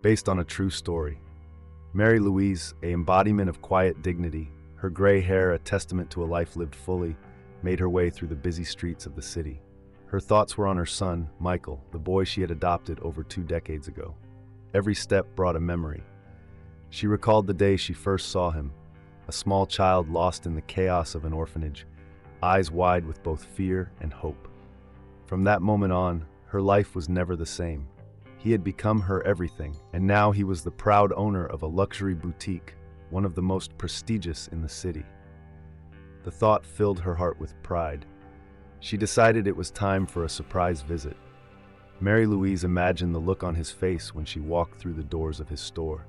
based on a true story. Mary Louise, an embodiment of quiet dignity, her gray hair a testament to a life lived fully, made her way through the busy streets of the city. Her thoughts were on her son, Michael, the boy she had adopted over 2 decades ago. Every step brought a memory. She recalled the day she first saw him, a small child lost in the chaos of an orphanage, eyes wide with both fear and hope. From that moment on, her life was never the same. He had become her everything, and now he was the proud owner of a luxury boutique, one of the most prestigious in the city. The thought filled her heart with pride. She decided it was time for a surprise visit. Mary Louise imagined the look on his face when she walked through the doors of his store.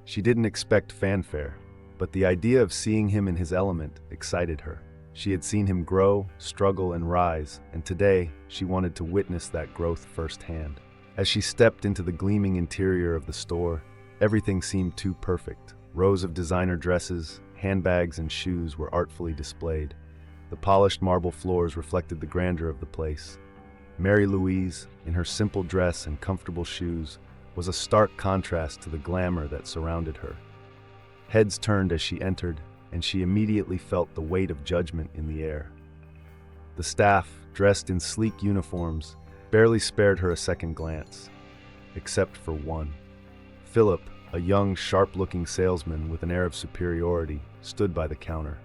She didn't expect fanfare, but the idea of seeing him in his element excited her. She had seen him grow, struggle, and rise, and today she wanted to witness that growth firsthand. As she stepped into the gleaming interior of the store, everything seemed too perfect. Rows of designer dresses, handbags, and shoes were artfully displayed. The polished marble floors reflected the grandeur of the place. Mary Louise, in her simple dress and comfortable shoes, was a stark contrast to the glamour that surrounded her. Heads turned as she entered, and she immediately felt the weight of judgment in the air. The staff, dressed in sleek uniforms, barely spared her a second glance, except for one. Philip, a young, sharp-looking salesman with an air of superiority, stood by the counter.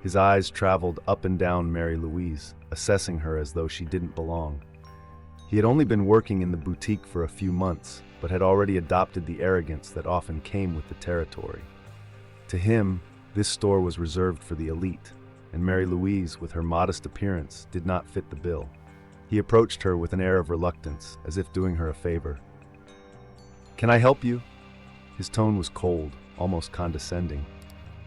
His eyes traveled up and down Mary Louise, assessing her as though she didn't belong. He had only been working in the boutique for a few months, but had already adopted the arrogance that often came with the territory. To him, this store was reserved for the elite, and Mary Louise, with her modest appearance, did not fit the bill. He approached her with an air of reluctance, as if doing her a favor. "Can I help you?" His tone was cold, almost condescending.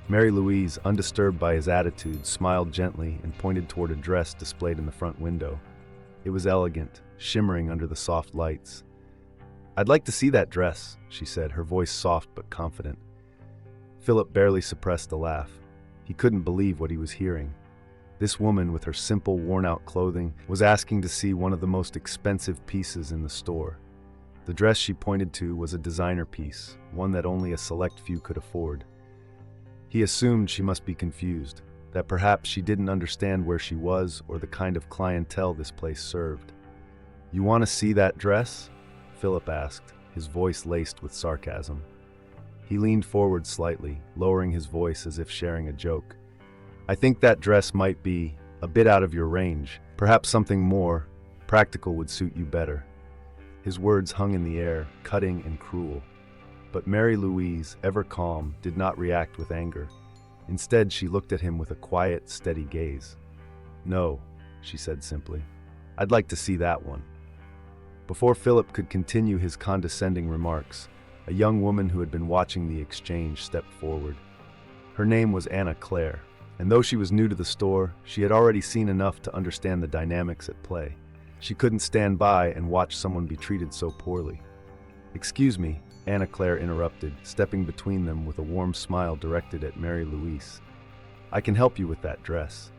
Mary Louise, undisturbed by his attitude, smiled gently and pointed toward a dress displayed in the front window. It was elegant, shimmering under the soft lights. "I'd like to see that dress," she said, her voice soft but confident. Philip barely suppressed a laugh. He couldn't believe what he was hearing. This woman, with her simple, worn-out clothing, was asking to see one of the most expensive pieces in the store. The dress she pointed to was a designer piece, one that only a select few could afford. He assumed she must be confused, that perhaps she didn't understand where she was or the kind of clientele this place served. "You want to see that dress?" Philip asked, his voice laced with sarcasm. He leaned forward slightly, lowering his voice as if sharing a joke. "I think that dress might be a bit out of your range. Perhaps something more practical would suit you better." His words hung in the air, cutting and cruel. But Mary Louise, ever calm, did not react with anger. Instead, she looked at him with a quiet, steady gaze. "No," she said simply. "I'd like to see that one." Before Philip could continue his condescending remarks, a young woman who had been watching the exchange stepped forward. Her name was Anna Claire, and though she was new to the store, she had already seen enough to understand the dynamics at play. She couldn't stand by and watch someone be treated so poorly. "Excuse me," Anna Claire interrupted, stepping between them with a warm smile directed at Mary Louise. "I can help you with that dress."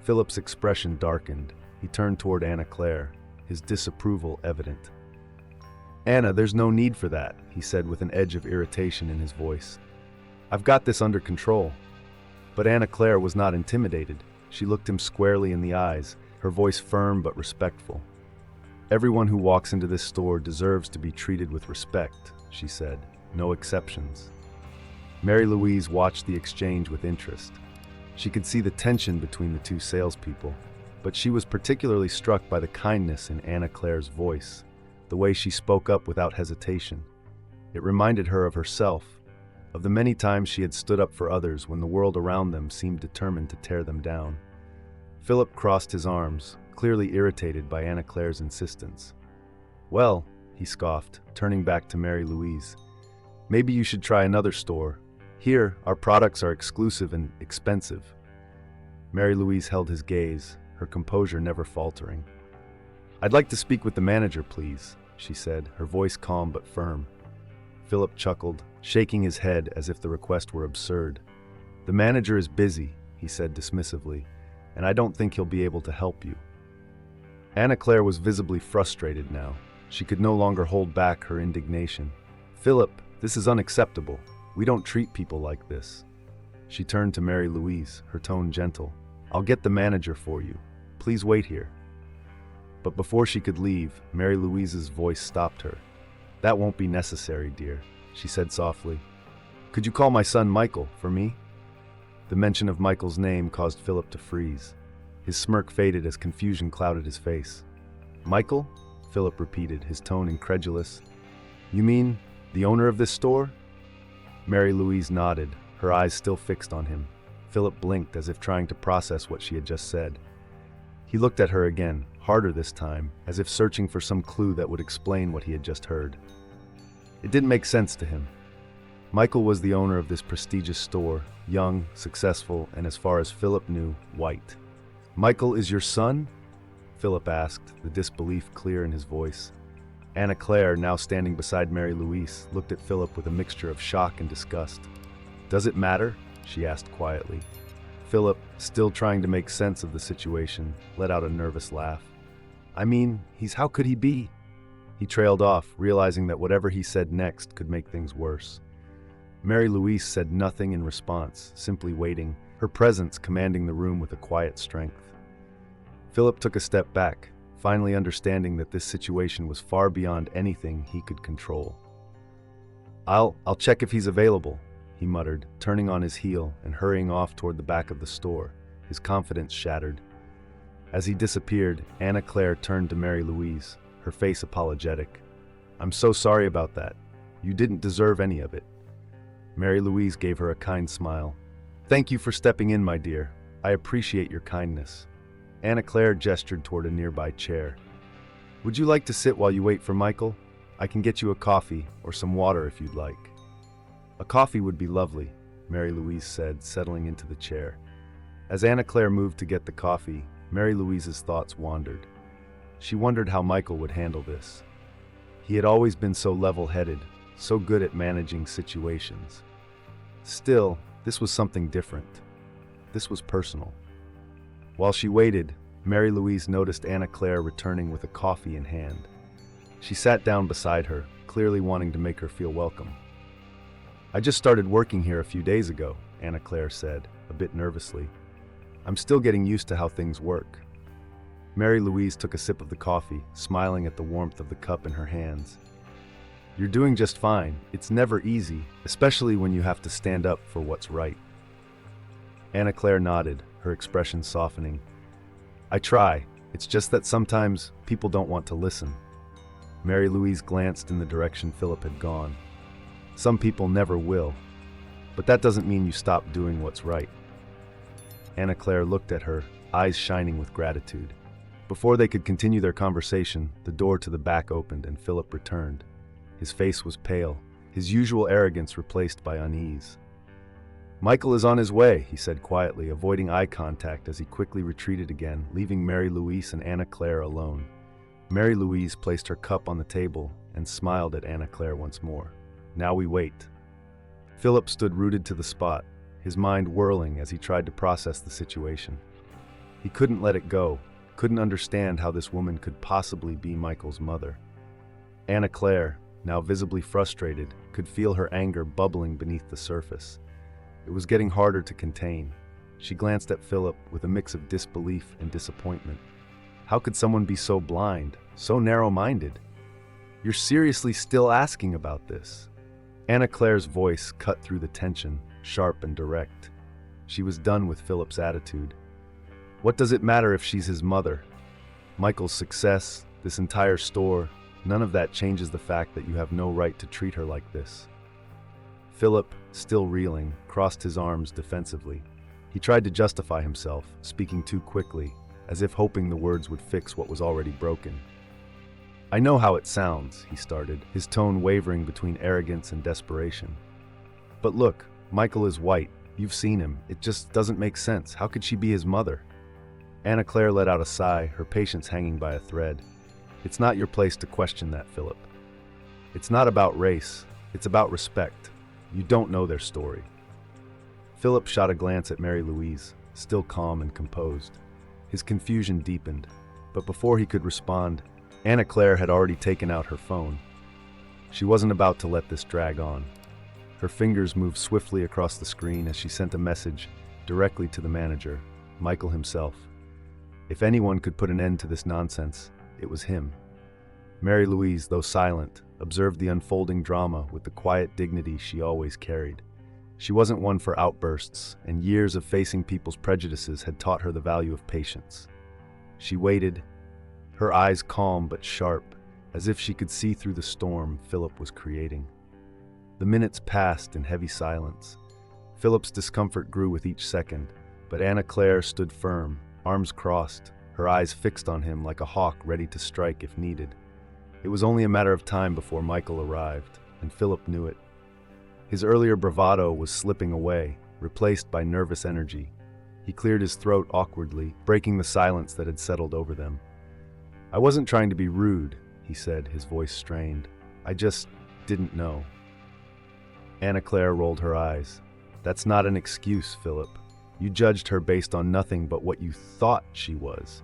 Philip's expression darkened. He turned toward Anna Claire, his disapproval evident. "Anna, there's no need for that," he said with an edge of irritation in his voice. "I've got this under control." But Anna Claire was not intimidated. She looked him squarely in the eyes, her voice firm but respectful. "Everyone who walks into this store deserves to be treated with respect," she said, "no exceptions." Mary Louise watched the exchange with interest. She could see the tension between the two salespeople, but she was particularly struck by the kindness in Anna Claire's voice, the way she spoke up without hesitation. It reminded her of herself, of the many times she had stood up for others when the world around them seemed determined to tear them down. Philip crossed his arms, clearly irritated by Anna Claire's insistence. "Well," he scoffed, turning back to Mary Louise, "maybe you should try another store. Here, our products are exclusive and expensive." Mary Louise held his gaze, her composure never faltering. "I'd like to speak with the manager, please," she said, her voice calm but firm. Philip chuckled, shaking his head as if the request were absurd. "The manager is busy," he said dismissively, "and I don't think he'll be able to help you." Anna Claire was visibly frustrated now. She could no longer hold back her indignation. "Philip, this is unacceptable. We don't treat people like this." She turned to Mary Louise, her tone gentle. "I'll get the manager for you. Please wait here." But before she could leave, Mary Louise's voice stopped her. "That won't be necessary, dear," she said softly. "Could you call my son Michael for me?" The mention of Michael's name caused Philip to freeze. His smirk faded as confusion clouded his face. "Michael?" Philip repeated, his tone incredulous. "You mean the owner of this store?" Mary Louise nodded, her eyes still fixed on him. Philip blinked as if trying to process what she had just said. He looked at her again, harder this time, as if searching for some clue that would explain what he had just heard. It didn't make sense to him. Michael was the owner of this prestigious store, young, successful, and as far as Philip knew, white. "Michael is your son?" Philip asked, the disbelief clear in his voice. Anna Claire, now standing beside Mary Louise, looked at Philip with a mixture of shock and disgust. "Does it matter?" she asked quietly. Philip, still trying to make sense of the situation, let out a nervous laugh. "I mean, how could he be?" He trailed off, realizing that whatever he said next could make things worse. Mary Louise said nothing in response, simply waiting, her presence commanding the room with a quiet strength. Philip took a step back, finally understanding that this situation was far beyond anything he could control. I'll check if he's available," he muttered, turning on his heel and hurrying off toward the back of the store, his confidence shattered. As he disappeared, Anna Claire turned to Mary Louise, her face apologetic. "I'm so sorry about that. You didn't deserve any of it." Mary Louise gave her a kind smile. "Thank you for stepping in, my dear. I appreciate your kindness." Anna Claire gestured toward a nearby chair. "Would you like to sit while you wait for Michael? I can get you a coffee or some water if you'd like." "A coffee would be lovely," Mary Louise said, settling into the chair. As Anna Claire moved to get the coffee, Mary Louise's thoughts wandered. She wondered how Michael would handle this. He had always been so level-headed, so good at managing situations. Still, this was something different. This was personal. While she waited, Mary Louise noticed Anna Claire returning with a coffee in hand. She sat down beside her, clearly wanting to make her feel welcome. "I just started working here a few days ago," Anna Claire said, a bit nervously. "I'm still getting used to how things work." Mary Louise took a sip of the coffee, smiling at the warmth of the cup in her hands. "You're doing just fine. It's never easy, especially when you have to stand up for what's right." Anna Claire nodded, her expression softening. "I try. It's just that sometimes people don't want to listen." Mary Louise glanced in the direction Philip had gone. "Some people never will. But that doesn't mean you stop doing what's right." Anna Claire looked at her, eyes shining with gratitude. Before they could continue their conversation, the door to the back opened and Philip returned. His face was pale, his usual arrogance replaced by unease. "Michael is on his way," he said quietly, avoiding eye contact as he quickly retreated again, leaving Mary Louise and Anna Claire alone. Mary Louise placed her cup on the table and smiled at Anna Claire once more. "Now we wait." Philip stood rooted to the spot, his mind whirling as he tried to process the situation. He couldn't let it go, couldn't understand how this woman could possibly be Michael's mother. Anna Claire, now visibly frustrated, could feel her anger bubbling beneath the surface. It was getting harder to contain. She glanced at Philip with a mix of disbelief and disappointment. How could someone be so blind, so narrow-minded? "You're seriously still asking about this?" Anna Claire's voice cut through the tension, sharp and direct. She was done with Philip's attitude. "What does it matter if she's his mother? Michael's success, this entire store, none of that changes the fact that you have no right to treat her like this." Philip, still reeling, crossed his arms defensively. He tried to justify himself, speaking too quickly, as if hoping the words would fix what was already broken. "I know how it sounds," he started, his tone wavering between arrogance and desperation. "But look, Michael is white. You've seen him. It just doesn't make sense. How could she be his mother?" Anna Claire let out a sigh, her patience hanging by a thread. "It's not your place to question that, Philip. It's not about race. It's about respect. You don't know their story." Philip shot a glance at Mary Louise, still calm and composed. His confusion deepened, but before he could respond, Anna Claire had already taken out her phone. She wasn't about to let this drag on. Her fingers moved swiftly across the screen as she sent a message directly to the manager, Michael himself. If anyone could put an end to this nonsense, it was him. Mary Louise, though silent, observed the unfolding drama with the quiet dignity she always carried. She wasn't one for outbursts, and years of facing people's prejudices had taught her the value of patience. She waited, her eyes calm but sharp, as if she could see through the storm Philip was creating. The minutes passed in heavy silence. Philip's discomfort grew with each second, but Anna Claire stood firm, arms crossed, her eyes fixed on him like a hawk ready to strike if needed. It was only a matter of time before Michael arrived, and Philip knew it. His earlier bravado was slipping away, replaced by nervous energy. He cleared his throat awkwardly, breaking the silence that had settled over them. "I wasn't trying to be rude," he said, his voice strained. "I just didn't know." Anna Claire rolled her eyes. "That's not an excuse, Philip. You judged her based on nothing but what you thought she was.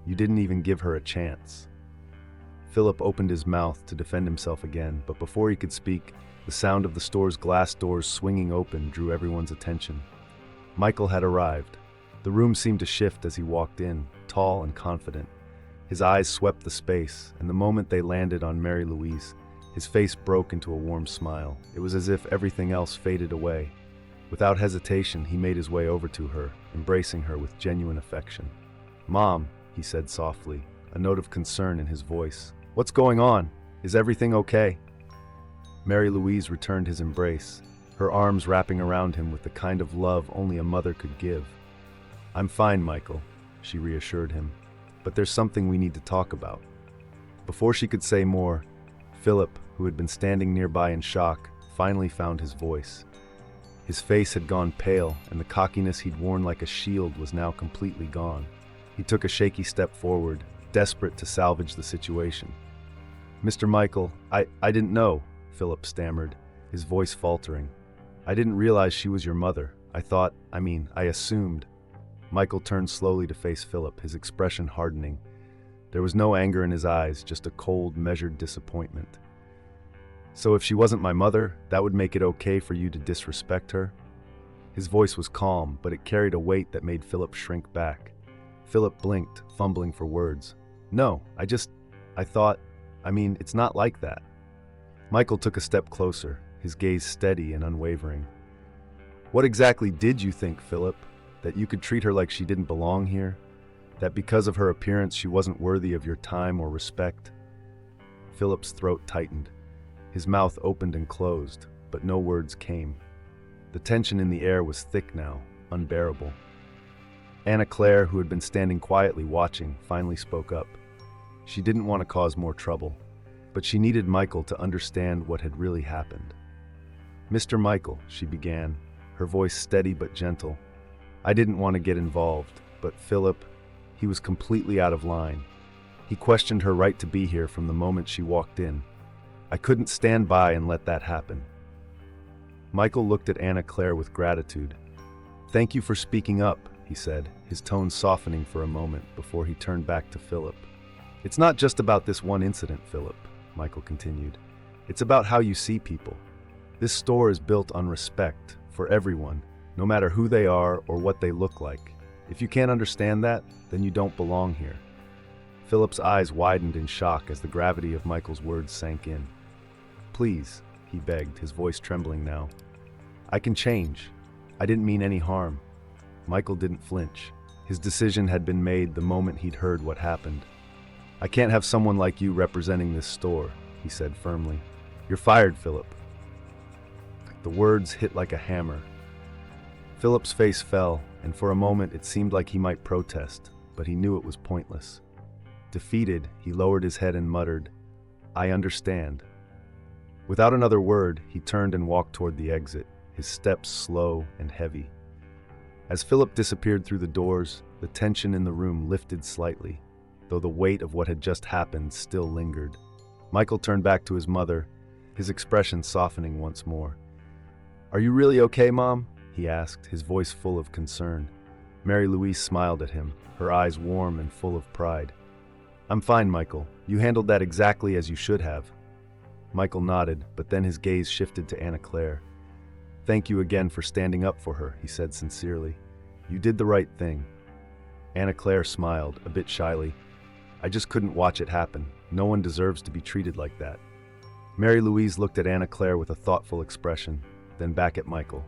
You didn't even give her a chance." Philip opened his mouth to defend himself again, but before he could speak, the sound of the store's glass doors swinging open drew everyone's attention. Michael had arrived. The room seemed to shift as he walked in, tall and confident. His eyes swept the space, and the moment they landed on Mary Louise, his face broke into a warm smile. It was as if everything else faded away. Without hesitation, he made his way over to her, embracing her with genuine affection. "Mom," he said softly, a note of concern in his voice. "What's going on? Is everything okay?" Mary Louise returned his embrace, her arms wrapping around him with the kind of love only a mother could give. "I'm fine, Michael," she reassured him, "but there's something we need to talk about." Before she could say more, Philip, who had been standing nearby in shock, finally found his voice. His face had gone pale, and the cockiness he'd worn like a shield was now completely gone. He took a shaky step forward, desperate to salvage the situation. "Mr. Michael, I didn't know," Philip stammered, his voice faltering. "I didn't realize she was your mother. I assumed." Michael turned slowly to face Philip, his expression hardening. There was no anger in his eyes, just a cold, measured disappointment. "So if she wasn't my mother, that would make it okay for you to disrespect her?" His voice was calm, but it carried a weight that made Philip shrink back. Philip blinked, fumbling for words. "No, it's not like that." Michael took a step closer, his gaze steady and unwavering. "What exactly did you think, Philip? That you could treat her like she didn't belong here? That because of her appearance she wasn't worthy of your time or respect?" Philip's throat tightened. His mouth opened and closed, but no words came. The tension in the air was thick now, unbearable. Anna Claire, who had been standing quietly watching, finally spoke up. She didn't want to cause more trouble, but she needed Michael to understand what had really happened. "Mr. Michael," she began, her voice steady but gentle. "I didn't want to get involved, but Philip, he was completely out of line. He questioned her right to be here from the moment she walked in. I couldn't stand by and let that happen." Michael looked at Anna Claire with gratitude. "Thank you for speaking up," he said, his tone softening for a moment before he turned back to Philip. "It's not just about this one incident, Philip," Michael continued. "It's about how you see people. This store is built on respect for everyone, no matter who they are or what they look like. If you can't understand that, then you don't belong here." Philip's eyes widened in shock as the gravity of Michael's words sank in. "Please," he begged, his voice trembling now. "I can change. I didn't mean any harm." Michael didn't flinch. His decision had been made the moment he'd heard what happened. "I can't have someone like you representing this store," he said firmly. "You're fired, Philip." The words hit like a hammer. Philip's face fell, and for a moment it seemed like he might protest, but he knew it was pointless. Defeated, he lowered his head and muttered, "I understand." Without another word, he turned and walked toward the exit, his steps slow and heavy. As Philip disappeared through the doors, the tension in the room lifted slightly, though the weight of what had just happened still lingered. Michael turned back to his mother, his expression softening once more. "Are you really okay, Mom?" he asked, his voice full of concern. Mary Louise smiled at him, her eyes warm and full of pride. "I'm fine, Michael. You handled that exactly as you should have. Michael nodded, but then his gaze shifted to Anna Claire. Thank you again for standing up for her, he said sincerely. You did the right thing. Anna Claire smiled, a bit shyly. I just couldn't watch it happen. No one deserves to be treated like that. Mary Louise looked at Anna Claire with a thoughtful expression, then back at Michael.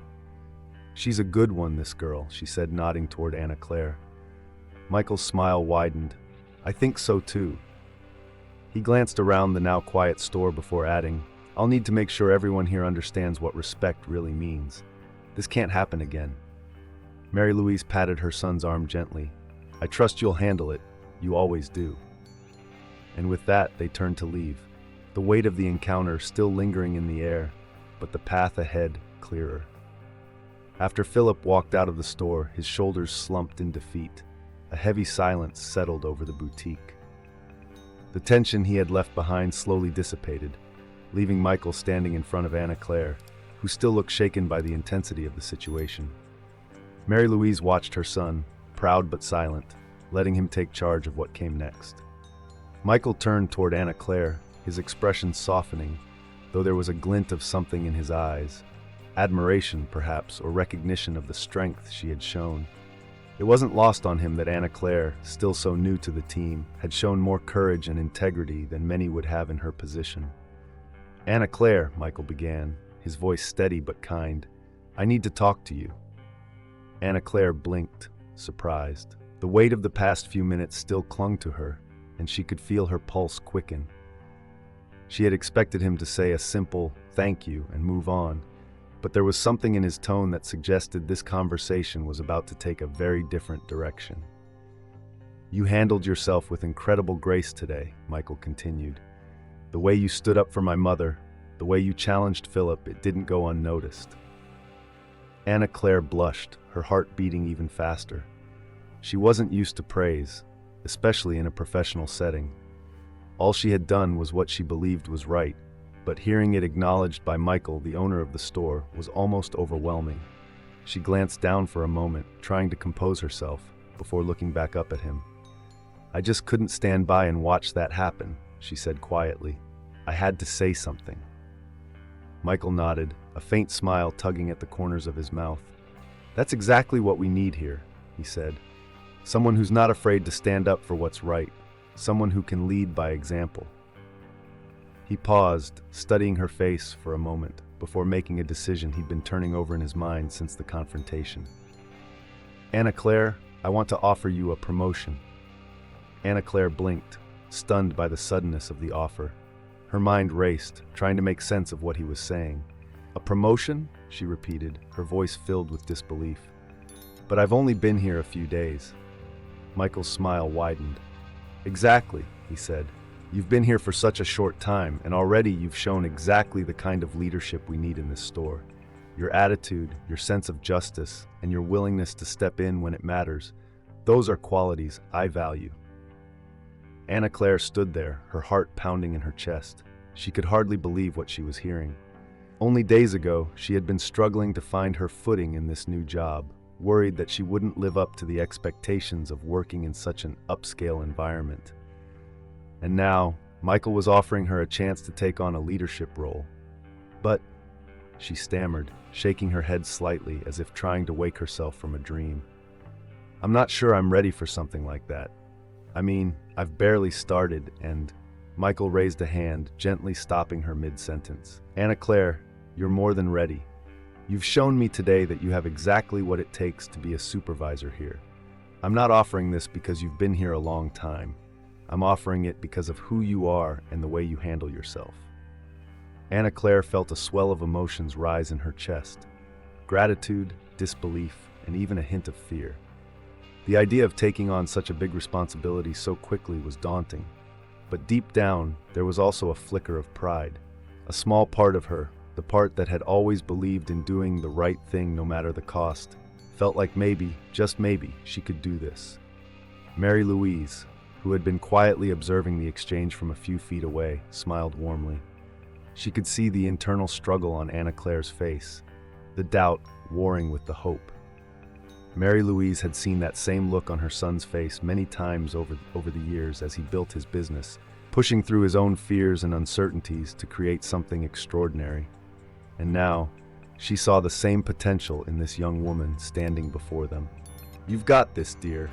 She's a good one, this girl, she said, nodding toward Anna Claire. Michael's smile widened. I think so too. He glanced around the now quiet store before adding, I'll need to make sure everyone here understands what respect really means. This can't happen again. Mary Louise patted her son's arm gently. I trust you'll handle it. You always do. And with that, they turned to leave, the weight of the encounter still lingering in the air, but the path ahead clearer. After Philip walked out of the store, his shoulders slumped in defeat. A heavy silence settled over the boutique. The tension he had left behind slowly dissipated, leaving Michael standing in front of Anna Claire, who still looked shaken by the intensity of the situation. Mary Louise watched her son, proud but silent, letting him take charge of what came next. Michael turned toward Anna Claire, his expression softening, though there was a glint of something in his eyes. Admiration, perhaps, or recognition of the strength she had shown. It wasn't lost on him that Anna Claire, still so new to the team, had shown more courage and integrity than many would have in her position. Anna Claire, Michael began, his voice steady but kind, I need to talk to you. Anna Claire blinked, surprised. The weight of the past few minutes still clung to her, and she could feel her pulse quicken. She had expected him to say a simple thank you and move on, but there was something in his tone that suggested this conversation was about to take a very different direction. You handled yourself with incredible grace today, Michael continued. The way you stood up for my mother, the way you challenged Philip, it didn't go unnoticed. Anna Claire blushed, her heart beating even faster. She wasn't used to praise, especially in a professional setting. All she had done was what she believed was right, but hearing it acknowledged by Michael, the owner of the store, was almost overwhelming. She glanced down for a moment, trying to compose herself, before looking back up at him. I just couldn't stand by and watch that happen, she said quietly. I had to say something. Michael nodded, a faint smile tugging at the corners of his mouth. That's exactly what we need here, he said. Someone who's not afraid to stand up for what's right, someone who can lead by example. He paused, studying her face for a moment, before making a decision he'd been turning over in his mind since the confrontation. Anna Claire, I want to offer you a promotion. Anna Claire blinked, stunned by the suddenness of the offer. Her mind raced, trying to make sense of what he was saying. A promotion? She repeated, her voice filled with disbelief. But I've only been here a few days. Michael's smile widened. Exactly, he said. You've been here for such a short time, and already you've shown exactly the kind of leadership we need in this store. Your attitude, your sense of justice, and your willingness to step in when it matters, those are qualities I value. Anna Claire stood there, her heart pounding in her chest. She could hardly believe what she was hearing. Only days ago, she had been struggling to find her footing in this new job, worried that she wouldn't live up to the expectations of working in such an upscale environment. And now, Michael was offering her a chance to take on a leadership role. But, she stammered, shaking her head slightly as if trying to wake herself from a dream. I'm not sure I'm ready for something like that. I mean, I've barely started and... Michael raised a hand, gently stopping her mid-sentence. Anna Claire, you're more than ready. You've shown me today that you have exactly what it takes to be a supervisor here. I'm not offering this because you've been here a long time. I'm offering it because of who you are and the way you handle yourself. Anna Claire felt a swell of emotions rise in her chest. Gratitude, disbelief, and even a hint of fear. The idea of taking on such a big responsibility so quickly was daunting. But deep down, there was also a flicker of pride. A small part of her, the part that had always believed in doing the right thing no matter the cost, felt like maybe, just maybe, she could do this. Mary Louise, who had been quietly observing the exchange from a few feet away, smiled warmly. She could see the internal struggle on Anna Claire's face, the doubt warring with the hope. Mary Louise had seen that same look on her son's face many times over the years as he built his business, pushing through his own fears and uncertainties to create something extraordinary. And now, she saw the same potential in this young woman standing before them. "You've got this, dear,"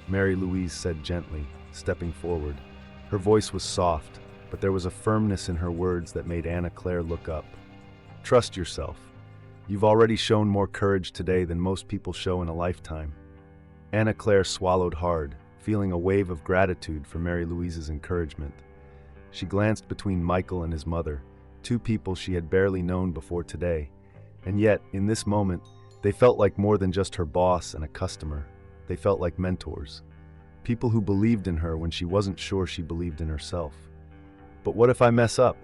Mary Louise said gently, stepping forward. Her voice was soft, but there was a firmness in her words that made Anna Claire look up. "Trust yourself. You've already shown more courage today than most people show in a lifetime." Anna Claire swallowed hard, feeling a wave of gratitude for Mary Louise's encouragement. She glanced between Michael and his mother, two people she had barely known before today, and yet, in this moment, they felt like more than just her boss and a customer. They felt like mentors, people who believed in her when she wasn't sure she believed in herself. "But what if I mess up?"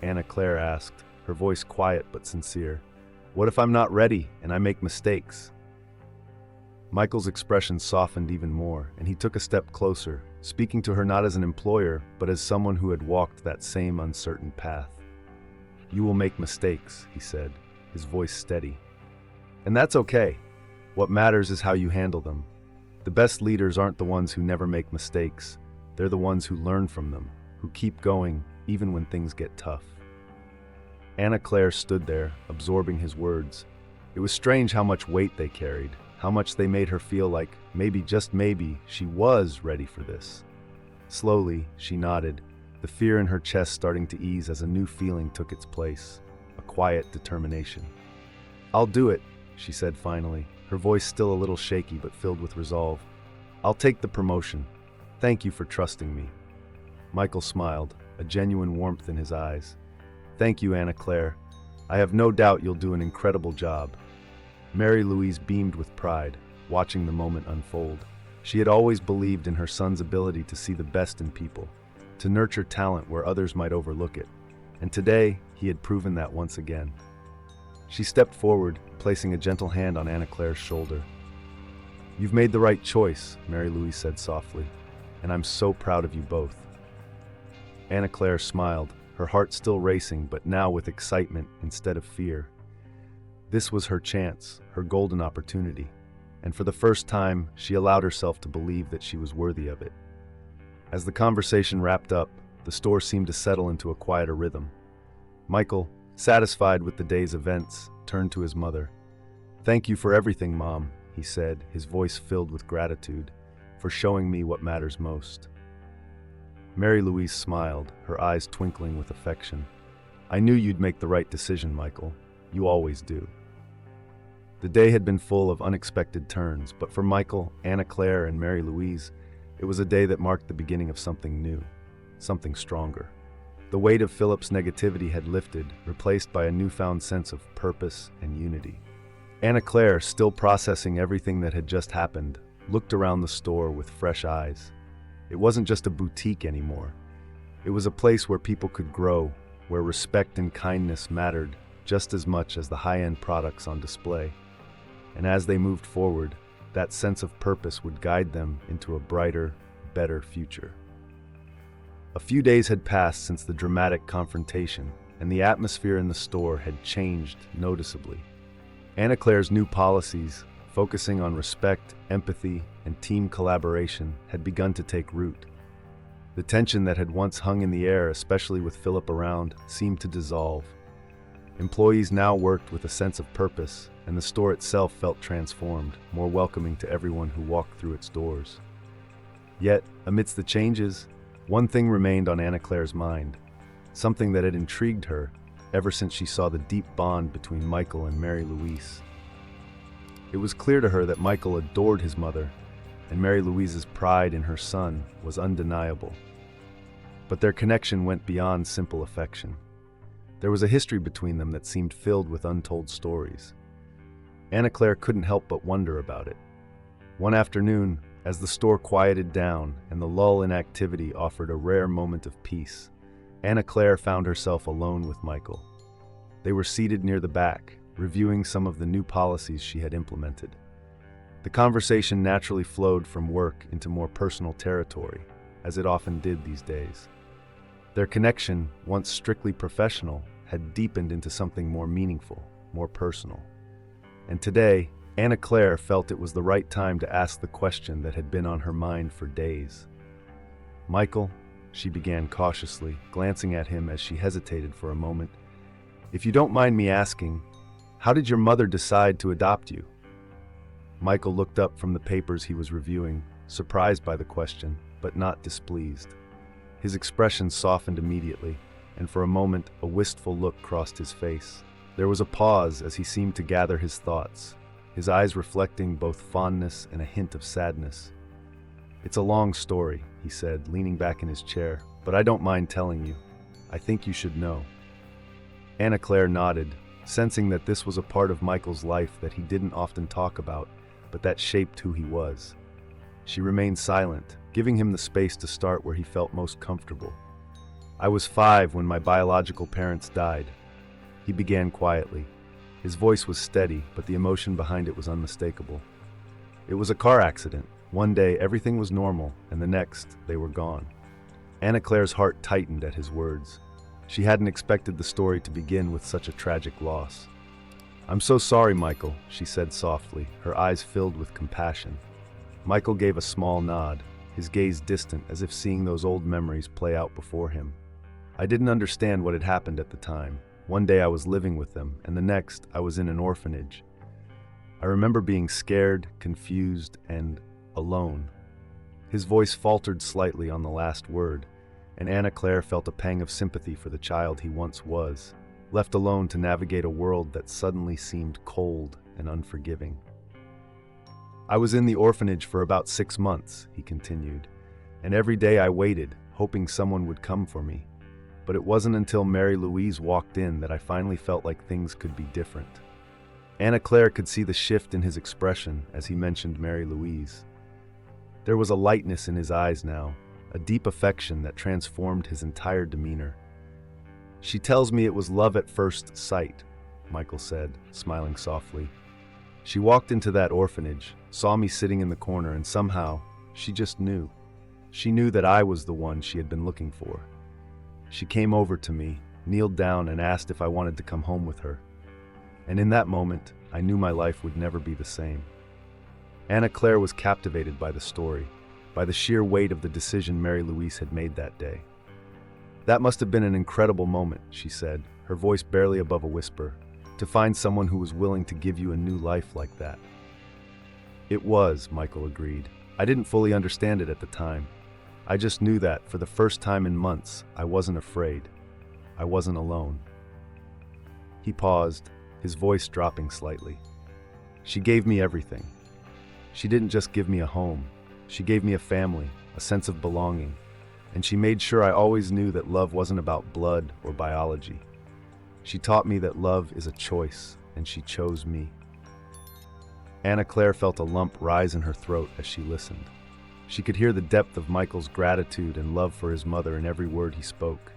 Anna Claire asked, her voice quiet but sincere. "What if I'm not ready and I make mistakes?" Michael's expression softened even more, and he took a step closer, speaking to her not as an employer, but as someone who had walked that same uncertain path. "You will make mistakes," he said, his voice steady. "And that's okay. What matters is how you handle them. The best leaders aren't the ones who never make mistakes. They're the ones who learn from them, who keep going even when things get tough." Anna Claire stood there, absorbing his words. It was strange how much weight they carried, how much they made her feel like, maybe, just maybe, she was ready for this. Slowly, she nodded, the fear in her chest starting to ease as a new feeling took its place, a quiet determination. "I'll do it," she said finally, her voice still a little shaky but filled with resolve. "I'll take the promotion. Thank you for trusting me." Michael smiled, a genuine warmth in his eyes. "Thank you, Anna Claire. I have no doubt you'll do an incredible job." Mary Louise beamed with pride, watching the moment unfold. She had always believed in her son's ability to see the best in people, to nurture talent where others might overlook it, and today he had proven that once again. She stepped forward, placing a gentle hand on Anna Claire's shoulder. "You've made the right choice," Mary Louise said softly, "and I'm so proud of you both." Anna Claire smiled, her heart still racing, but now with excitement instead of fear. This was her chance, her golden opportunity, and for the first time, she allowed herself to believe that she was worthy of it. As the conversation wrapped up, the store seemed to settle into a quieter rhythm. Michael, satisfied with the day's events, turned to his mother. "Thank you for everything, Mom," he said, his voice filled with gratitude, "for showing me what matters most." Mary Louise smiled, her eyes twinkling with affection. "I knew you'd make the right decision, Michael. You always do." The day had been full of unexpected turns, but for Michael, Anna Claire, and Mary Louise, it was a day that marked the beginning of something new, something stronger. The weight of Philip's negativity had lifted, replaced by a newfound sense of purpose and unity. Anna Claire, still processing everything that had just happened, looked around the store with fresh eyes. It wasn't just a boutique anymore. It was a place where people could grow, where respect and kindness mattered just as much as the high-end products on display. And as they moved forward, that sense of purpose would guide them into a brighter, better future. A few days had passed since the dramatic confrontation, and the atmosphere in the store had changed noticeably. Anna Claire's new policies, focusing on respect, empathy, and team collaboration, had begun to take root. The tension that had once hung in the air, especially with Philip around, seemed to dissolve. Employees now worked with a sense of purpose, and the store itself felt transformed, more welcoming to everyone who walked through its doors. Yet, amidst the changes, one thing remained on Anna Claire's mind, something that had intrigued her ever since she saw the deep bond between Michael and Mary Louise. It was clear to her that Michael adored his mother, and Mary Louise's pride in her son was undeniable. But their connection went beyond simple affection. There was a history between them that seemed filled with untold stories. Anna Claire couldn't help but wonder about it. One afternoon, as the store quieted down and the lull in activity offered a rare moment of peace, Anna Claire found herself alone with Michael. They were seated near the back, reviewing some of the new policies she had implemented. The conversation naturally flowed from work into more personal territory, as it often did these days. Their connection, once strictly professional, had deepened into something more meaningful, more personal. And today, Anna Claire felt it was the right time to ask the question that had been on her mind for days. "Michael, she began cautiously, glancing at him as she hesitated for a moment. "If you don't mind me asking, how did your mother decide to adopt you?" Michael looked up from the papers he was reviewing, surprised by the question, but not displeased. His expression softened immediately, and for a moment a wistful look crossed his face. There was a pause as he seemed to gather his thoughts, his eyes reflecting both fondness and a hint of sadness. "It's a long story," he said, leaning back in his chair, "but I don't mind telling you. I think you should know." Anna Claire nodded, sensing that this was a part of Michael's life that he didn't often talk about, but that shaped who he was. She remained silent, giving him the space to start where he felt most comfortable. "I was 5 when my biological parents died," he began quietly. His voice was steady, but the emotion behind it was unmistakable. "It was a car accident. One day everything was normal, and the next they were gone." Anna Claire's heart tightened at his words. She hadn't expected the story to begin with such a tragic loss. "I'm so sorry, Michael," she said softly, her eyes filled with compassion. Michael gave a small nod, his gaze distant as if seeing those old memories play out before him. "I didn't understand what had happened at the time. One day I was living with them, and the next I was in an orphanage. I remember being scared, confused, and alone." His voice faltered slightly on the last word, and Anna Claire felt a pang of sympathy for the child he once was, left alone to navigate a world that suddenly seemed cold and unforgiving. "I was in the orphanage for about 6 months," he continued, "and every day I waited, hoping someone would come for me. But it wasn't until Mary Louise walked in that I finally felt like things could be different." Anna Claire could see the shift in his expression as he mentioned Mary Louise. There was a lightness in his eyes now, a deep affection that transformed his entire demeanor. "She tells me it was love at first sight," Michael said, smiling softly. "She walked into that orphanage, saw me sitting in the corner, and somehow, she just knew. She knew that I was the one she had been looking for. She came over to me, kneeled down, and asked if I wanted to come home with her. And in that moment, I knew my life would never be the same." Anna Claire was captivated by the story, by the sheer weight of the decision Mary Louise had made that day. "That must have been an incredible moment," she said, her voice barely above a whisper, "to find someone who was willing to give you a new life like that." "It was," Michael agreed. "I didn't fully understand it at the time. I just knew that, for the first time in months, I wasn't afraid. I wasn't alone." He paused, his voice dropping slightly. "She gave me everything. She didn't just give me a home. She gave me a family, a sense of belonging, and she made sure I always knew that love wasn't about blood or biology. She taught me that love is a choice, and she chose me." Anna Claire felt a lump rise in her throat as she listened. She could hear the depth of Michael's gratitude and love for his mother in every word he spoke,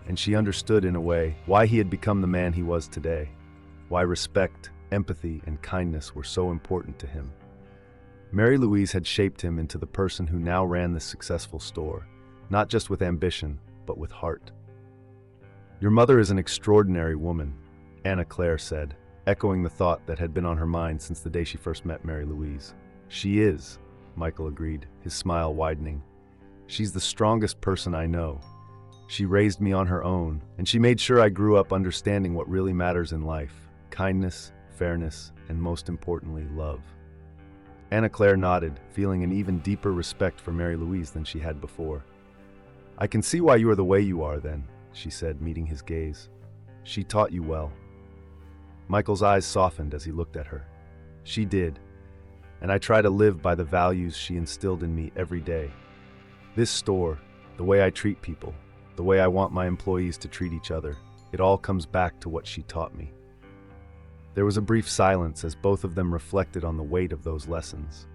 and she understood, in a way, why he had become the man he was today, why respect, empathy, and kindness were so important to him. Mary Louise had shaped him into the person who now ran this successful store, not just with ambition, but with heart. "Your mother is an extraordinary woman," Anna Claire said, echoing the thought that had been on her mind since the day she first met Mary Louise. "She is," Michael agreed, his smile widening. "She's the strongest person I know. She raised me on her own, and she made sure I grew up understanding what really matters in life: kindness, fairness, and most importantly, love." Anna Claire nodded, feeling an even deeper respect for Mary Louise than she had before. "I can see why you are the way you are, then," she said, meeting his gaze. "She taught you well." Michael's eyes softened as he looked at her. "She did. And I try to live by the values she instilled in me every day. This store, the way I treat people, the way I want my employees to treat each other, it all comes back to what she taught me." There was a brief silence as both of them reflected on the weight of those lessons.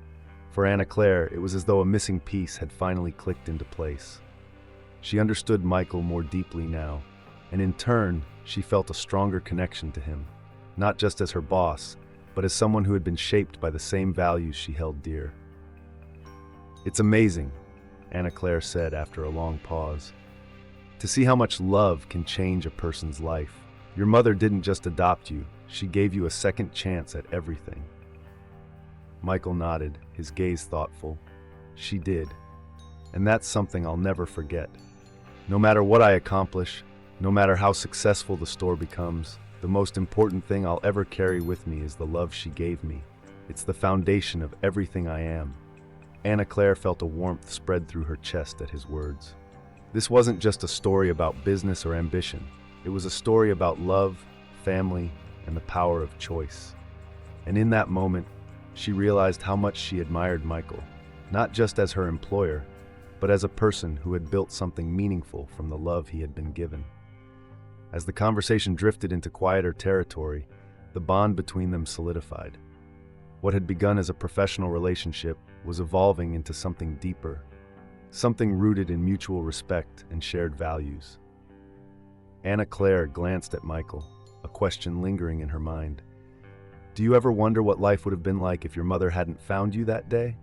For Anna Claire, it was as though a missing piece had finally clicked into place. She understood Michael more deeply now, and in turn, she felt a stronger connection to him, not just as her boss, but as someone who had been shaped by the same values she held dear. "It's amazing," Anna Claire said after a long pause, "to see how much love can change a person's life. Your mother didn't just adopt you, she gave you a second chance at everything." Michael nodded, his gaze thoughtful. "She did. And that's something I'll never forget." No matter what I accomplish, no matter how successful the store becomes, the most important thing I'll ever carry with me is the love she gave me. It's the foundation of everything I am." Anna Claire felt a warmth spread through her chest at his words. This wasn't just a story about business or ambition. It was a story about love, family, and the power of choice. And in that moment, she realized how much she admired Michael, not just as her employer, but as a person who had built something meaningful from the love he had been given. As the conversation drifted into quieter territory, the bond between them solidified. What had begun as a professional relationship was evolving into something deeper, something rooted in mutual respect and shared values. Anna Claire glanced at Michael, a question lingering in her mind. "Do you ever wonder what life would have been like if your mother hadn't found you that day?"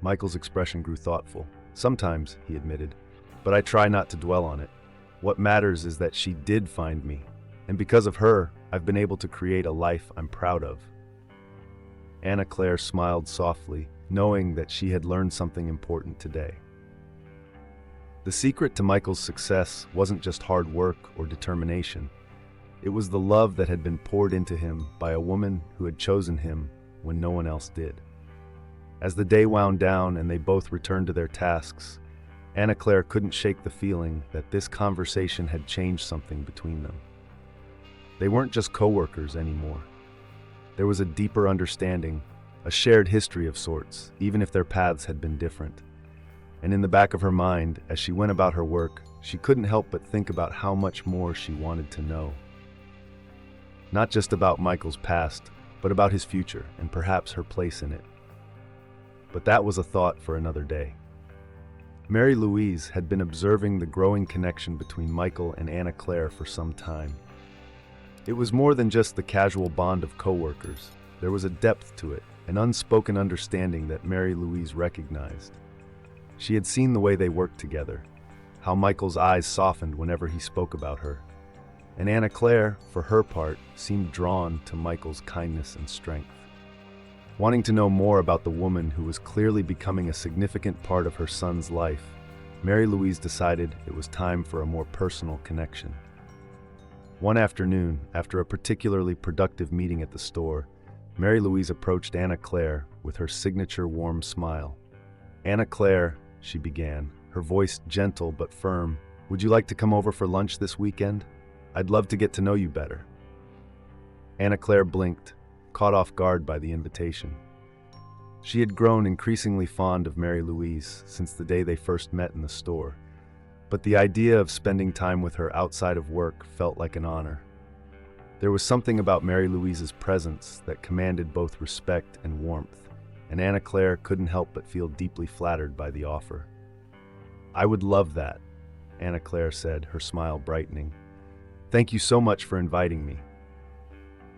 Michael's expression grew thoughtful. "Sometimes," he admitted, "but I try not to dwell on it. What matters is that she did find me, and because of her, I've been able to create a life I'm proud of." Anna Claire smiled softly, knowing that she had learned something important today. The secret to Michael's success wasn't just hard work or determination. It was the love that had been poured into him by a woman who had chosen him when no one else did. As the day wound down and they both returned to their tasks, Anna Claire couldn't shake the feeling that this conversation had changed something between them. They weren't just coworkers anymore. There was a deeper understanding, a shared history of sorts, even if their paths had been different. And in the back of her mind, as she went about her work, she couldn't help but think about how much more she wanted to know. Not just about Michael's past, but about his future and perhaps her place in it. But that was a thought for another day. Mary Louise had been observing the growing connection between Michael and Anna Claire for some time. It was more than just the casual bond of coworkers. There was a depth to it, an unspoken understanding that Mary Louise recognized. She had seen the way they worked together, how Michael's eyes softened whenever he spoke about her. And Anna Claire, for her part, seemed drawn to Michael's kindness and strength. Wanting to know more about the woman who was clearly becoming a significant part of her son's life, Mary Louise decided it was time for a more personal connection. One afternoon, after a particularly productive meeting at the store, Mary Louise approached Anna Claire with her signature warm smile. "Anna Claire," she began, her voice gentle but firm, "would you like to come over for lunch this weekend? I'd love to get to know you better." Anna Claire blinked, caught off guard by the invitation. She had grown increasingly fond of Mary Louise since the day they first met in the store, but the idea of spending time with her outside of work felt like an honor. There was something about Mary Louise's presence that commanded both respect and warmth, and Anna Claire couldn't help but feel deeply flattered by the offer. "I would love that," Anna Claire said, her smile brightening. "Thank you so much for inviting me."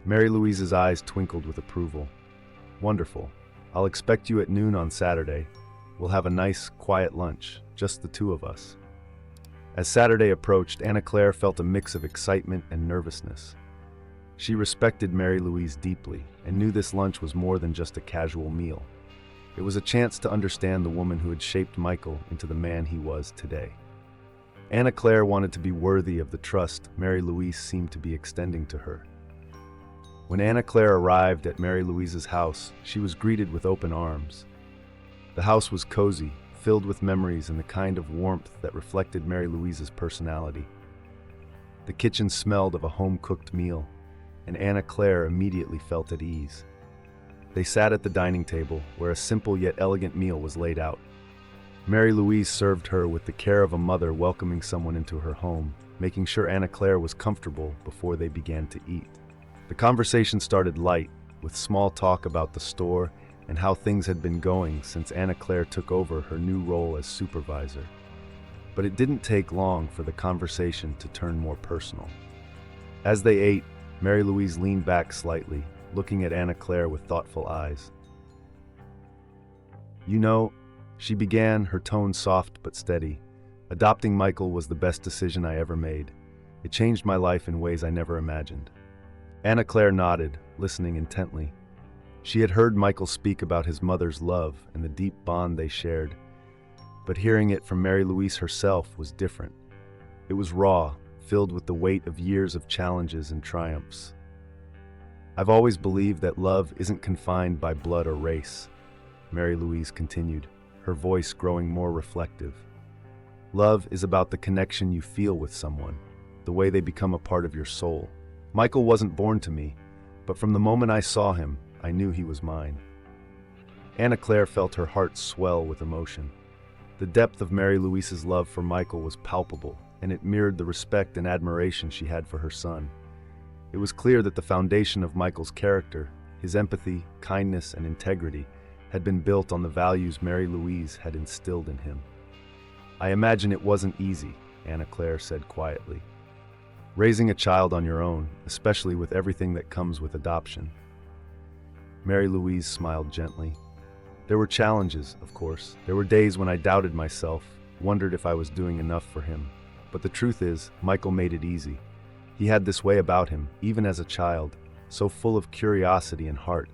Mary Louise's eyes twinkled with approval. "Wonderful. I'll expect you at noon on Saturday. We'll have a nice, quiet lunch, just the two of us." As Saturday approached, Anna Claire felt a mix of excitement and nervousness. She respected Mary Louise deeply and knew this lunch was more than just a casual meal. It was a chance to understand the woman who had shaped Michael into the man he was today. Anna Claire wanted to be worthy of the trust Mary Louise seemed to be extending to her. When Anna Claire arrived at Mary Louise's house, she was greeted with open arms. The house was cozy, filled with memories and the kind of warmth that reflected Mary Louise's personality. The kitchen smelled of a home-cooked meal, and Anna Claire immediately felt at ease. They sat at the dining table, where a simple yet elegant meal was laid out. Mary Louise served her with the care of a mother welcoming someone into her home, making sure Anna Claire was comfortable before they began to eat. The conversation started light, with small talk about the store and how things had been going since Anna Claire took over her new role as supervisor. But it didn't take long for the conversation to turn more personal. As they ate, Mary Louise leaned back slightly, looking at Anna Claire with thoughtful eyes. "You know," she began, her tone soft but steady, "adopting Michael was the best decision I ever made. It changed my life in ways I never imagined." Anna Claire nodded, listening intently. She had heard Michael speak about his mother's love and the deep bond they shared, but hearing it from Mary Louise herself was different. It was raw, filled with the weight of years of challenges and triumphs. I've always believed that love isn't confined by blood or race, Mary Louise continued, her voice growing more reflective. Love is about the connection you feel with someone, the way they become a part of your soul. Michael wasn't born to me, but from the moment I saw him, I knew he was mine. Anna Claire felt her heart swell with emotion. The depth of Mary Louise's love for Michael was palpable, and it mirrored the respect and admiration she had for her son. It was clear that the foundation of Michael's character, his empathy, kindness, and integrity, had been built on the values Mary Louise had instilled in him. I imagine it wasn't easy, Anna Claire said quietly. Raising a child on your own, especially with everything that comes with adoption. Mary Louise smiled gently. There were challenges, of course. There were days when I doubted myself, wondered if I was doing enough for him. But the truth is, Michael made it easy. He had this way about him, even as a child, so full of curiosity and heart.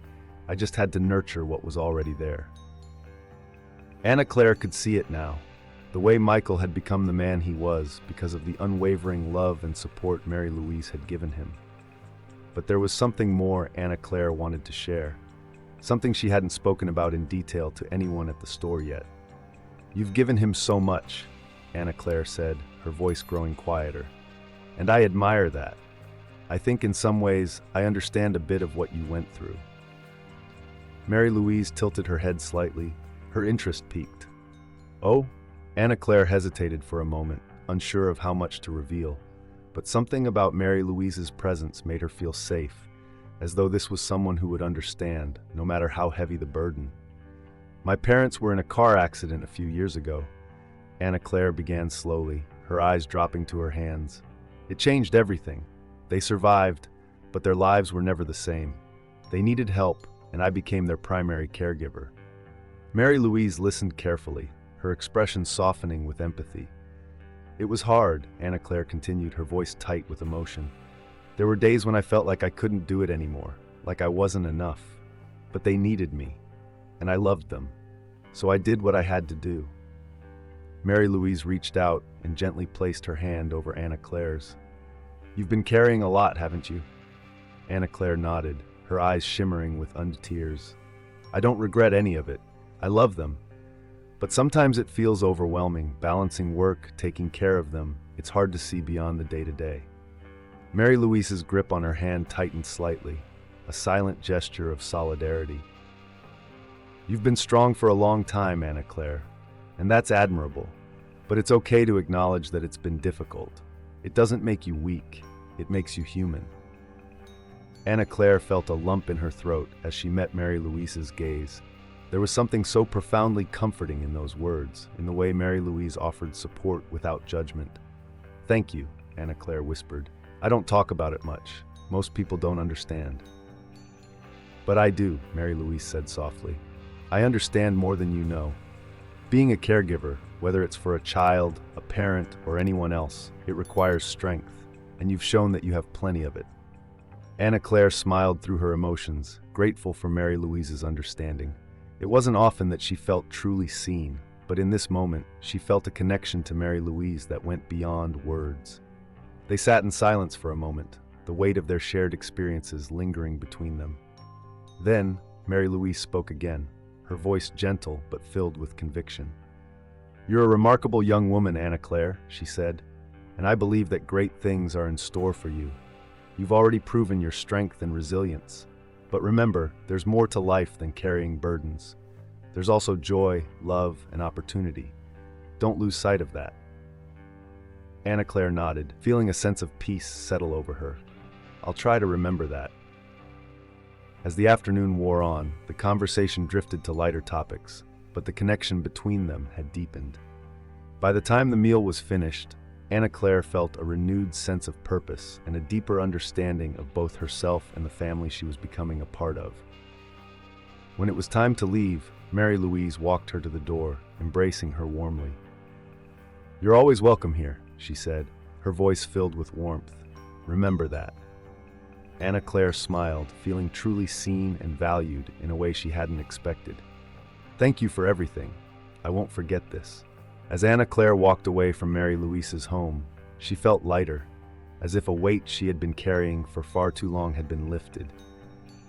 I just had to nurture what was already there. Anna Claire could see it now, the way Michael had become the man he was because of the unwavering love and support Mary Louise had given him. But there was something more Anna Claire wanted to share, something she hadn't spoken about in detail to anyone at the store yet. You've given him so much, Anna Claire said, her voice growing quieter. And I admire that. I think in some ways I understand a bit of what you went through. Mary Louise tilted her head slightly, her interest piqued. Oh? Anna Claire hesitated for a moment, unsure of how much to reveal. But something about Mary Louise's presence made her feel safe, as though this was someone who would understand, no matter how heavy the burden. My parents were in a car accident a few years ago. Anna Claire began slowly, her eyes dropping to her hands. It changed everything. They survived, but their lives were never the same. They needed help, and I became their primary caregiver. Mary Louise listened carefully, her expression softening with empathy. It was hard, Anna Claire continued, her voice tight with emotion. There were days when I felt like I couldn't do it anymore, like I wasn't enough. But they needed me, and I loved them. So I did what I had to do. Mary Louise reached out and gently placed her hand over Anna Claire's. You've been carrying a lot, haven't you? Anna Claire nodded, her eyes shimmering with tears. I don't regret any of it. I love them. But sometimes it feels overwhelming, balancing work, taking care of them. It's hard to see beyond the day-to-day. Mary Louise's grip on her hand tightened slightly, a silent gesture of solidarity. You've been strong for a long time, Anna Claire, and that's admirable. But it's okay to acknowledge that it's been difficult. It doesn't make you weak, it makes you human. Anna Claire felt a lump in her throat as she met Mary Louise's gaze. There was something so profoundly comforting in those words, in the way Mary Louise offered support without judgment. Thank you, Anna Claire whispered. I don't talk about it much. Most people don't understand. But I do, Mary Louise said softly. I understand more than you know. Being a caregiver, whether it's for a child, a parent, or anyone else, it requires strength, and you've shown that you have plenty of it. Anna Claire smiled through her emotions, grateful for Mary Louise's understanding. It wasn't often that she felt truly seen, but in this moment, she felt a connection to Mary Louise that went beyond words. They sat in silence for a moment, the weight of their shared experiences lingering between them. Then, Mary Louise spoke again, her voice gentle but filled with conviction. You're a remarkable young woman, Anna Claire, she said, and I believe that great things are in store for you. You've already proven your strength and resilience. But remember, there's more to life than carrying burdens. There's also joy, love, and opportunity. Don't lose sight of that. Anna Claire nodded, feeling a sense of peace settle over her. I'll try to remember that. As the afternoon wore on, the conversation drifted to lighter topics, but the connection between them had deepened. By the time the meal was finished, Anna Claire felt a renewed sense of purpose and a deeper understanding of both herself and the family she was becoming a part of. When it was time to leave, Mary Louise walked her to the door, embracing her warmly. You're always welcome here, she said, her voice filled with warmth. Remember that. Anna Claire smiled, feeling truly seen and valued in a way she hadn't expected. Thank you for everything. I won't forget this. As Anna Claire walked away from Mary Louise's home, She felt lighter, as if a weight she had been carrying for far too long had been lifted.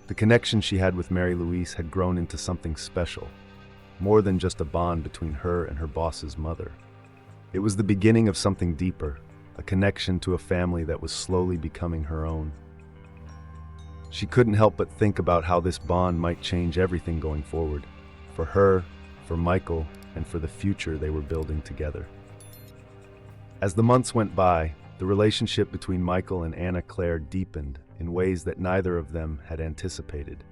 The connection she had with Mary Louise had grown into something special, more than just a bond between her and her boss's mother. It was the beginning of something deeper, a connection to a family that was slowly becoming her own. She couldn't help but think about how this bond might change everything going forward, for her, for Michael, and for the future they were building together. As the months went by, the relationship between Michael and Anna Claire deepened in ways that neither of them had anticipated.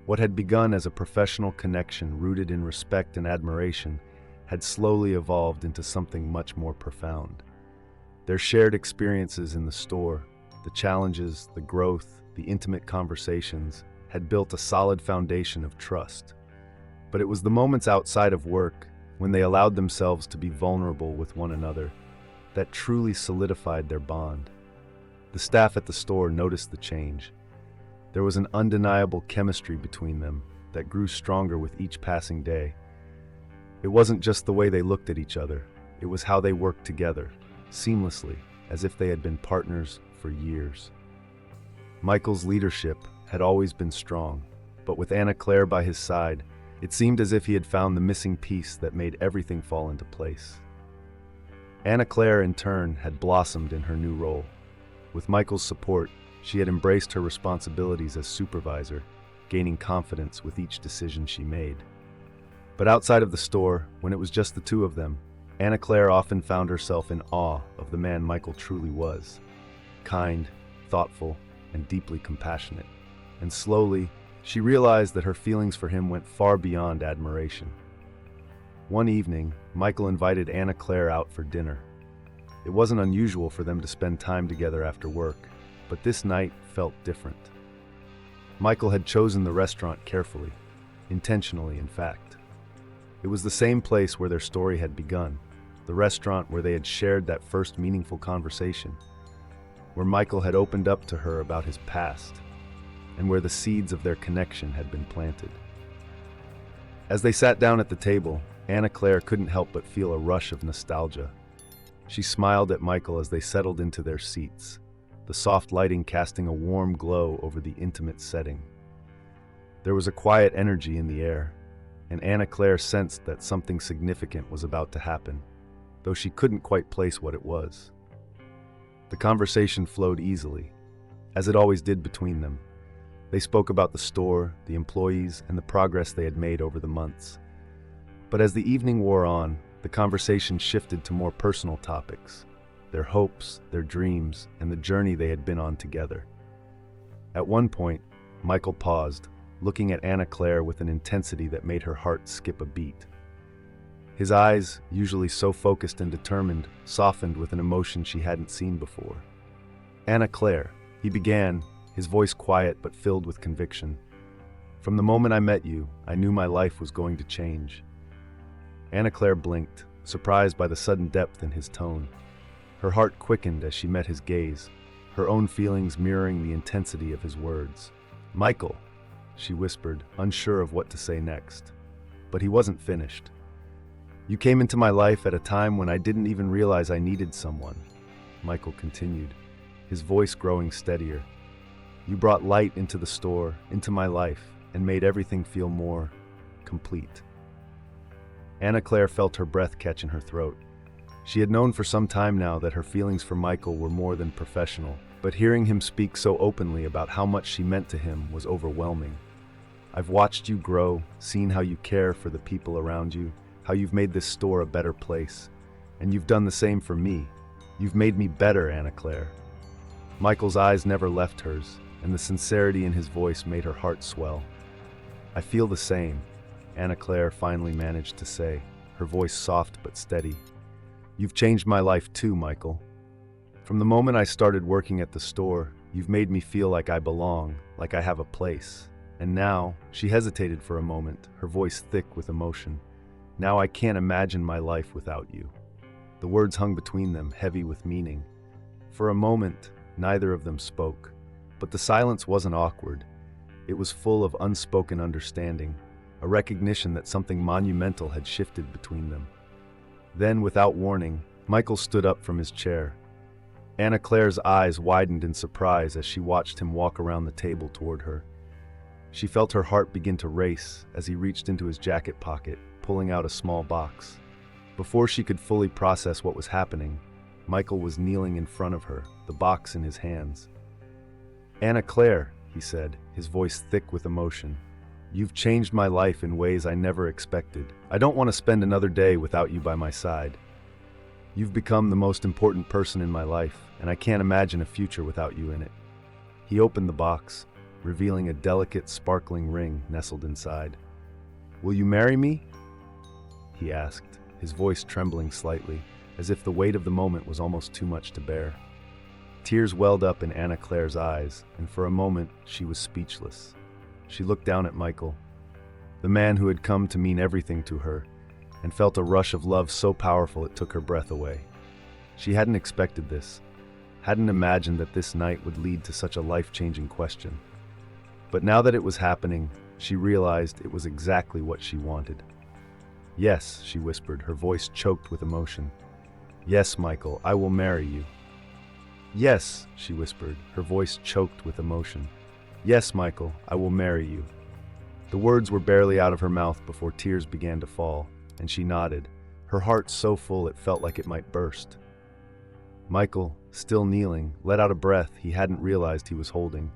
What had begun as a professional connection rooted in respect and admiration had slowly evolved into something much more profound. Their shared experiences in the store, the challenges, the growth, the intimate conversations, had built a solid foundation of trust. But it was the moments outside of work, when they allowed themselves to be vulnerable with one another, that truly solidified their bond. The staff at the store noticed the change. There was an undeniable chemistry between them that grew stronger with each passing day. It wasn't just the way they looked at each other, it was how they worked together, seamlessly, as if they had been partners for years. Michael's leadership had always been strong, but with Anna Claire by his side, it seemed as if he had found the missing piece that made everything fall into place. Anna Claire, in turn, had blossomed in her new role. With Michael's support, she had embraced her responsibilities as supervisor, gaining confidence with each decision she made. But outside of the store, when it was just the two of them, Anna Claire often found herself in awe of the man Michael truly was. Kind, thoughtful, and deeply compassionate. And slowly, she realized that her feelings for him went far beyond admiration. One evening, Michael invited Anna Claire out for dinner. It wasn't unusual for them to spend time together after work, but this night felt different. Michael had chosen the restaurant carefully, intentionally in fact. It was the same place where their story had begun, the restaurant where they had shared that first meaningful conversation, where Michael had opened up to her about his past, and where the seeds of their connection had been planted. As they sat down at the table, Anna Claire couldn't help but feel a rush of nostalgia. She smiled at Michael as they settled into their seats, the soft lighting casting a warm glow over the intimate setting. There was a quiet energy in the air, and Anna Claire sensed that something significant was about to happen, though she couldn't quite place what it was. The conversation flowed easily, as it always did between them. They spoke about the store, the employees, and the progress they had made over the months. But as the evening wore on, the conversation shifted to more personal topics, their hopes, their dreams, and the journey they had been on together. At one point, Michael paused, looking at Anna Claire with an intensity that made her heart skip a beat. His eyes, usually so focused and determined, softened with an emotion she hadn't seen before. "Anna Claire," he began, his voice quiet but filled with conviction. "From the moment I met you, I knew my life was going to change." Anna Claire blinked, surprised by the sudden depth in his tone. Her heart quickened as she met his gaze, her own feelings mirroring the intensity of his words. "Michael," she whispered, unsure of what to say next. But he wasn't finished. "You came into my life at a time when I didn't even realize I needed someone," Michael continued, his voice growing steadier. "You brought light into the store, into my life, and made everything feel more complete." Anna Claire felt her breath catch in her throat. She had known for some time now that her feelings for Michael were more than professional, but hearing him speak so openly about how much she meant to him was overwhelming. "I've watched you grow, seen how you care for the people around you, how you've made this store a better place. And you've done the same for me. You've made me better, Anna Claire." Michael's eyes never left hers, and the sincerity in his voice made her heart swell. "I feel the same," Anna Claire finally managed to say, her voice soft but steady. "You've changed my life too, Michael. From the moment I started working at the store, you've made me feel like I belong, like I have a place. And now," she hesitated for a moment, her voice thick with emotion, "now I can't imagine my life without you." The words hung between them, heavy with meaning. For a moment, neither of them spoke, but the silence wasn't awkward. It was full of unspoken understanding, a recognition that something monumental had shifted between them. Then, without warning, Michael stood up from his chair, Anna Claire's eyes widened in surprise as she watched him walk around the table toward her. She felt her heart begin to race as he reached into his jacket pocket, pulling out a small box. Before she could fully process what was happening, Michael was kneeling in front of her, the box in his hands. "Anna Claire," he said, his voice thick with emotion, "you've changed my life in ways I never expected. I don't want to spend another day without you by my side. You've become the most important person in my life, and I can't imagine a future without you in it." He opened the box, revealing a delicate, sparkling ring nestled inside. "Will you marry me?" he asked, his voice trembling slightly, as if the weight of the moment was almost too much to bear. Tears welled up in Anna Claire's eyes, and for a moment she was speechless. She looked down at Michael, the man who had come to mean everything to her, and felt a rush of love so powerful it took her breath away. She hadn't expected this, hadn't imagined that this night would lead to such a life-changing question. But now that it was happening, she realized it was exactly what she wanted. "Yes," she whispered, her voice choked with emotion. "Yes, Michael, I will marry you." "Yes," she whispered, her voice choked with emotion. "Yes, Michael, I will marry you." The words were barely out of her mouth before tears began to fall, and she nodded, her heart so full it felt like it might burst. Michael, still kneeling, let out a breath he hadn't realized he was holding,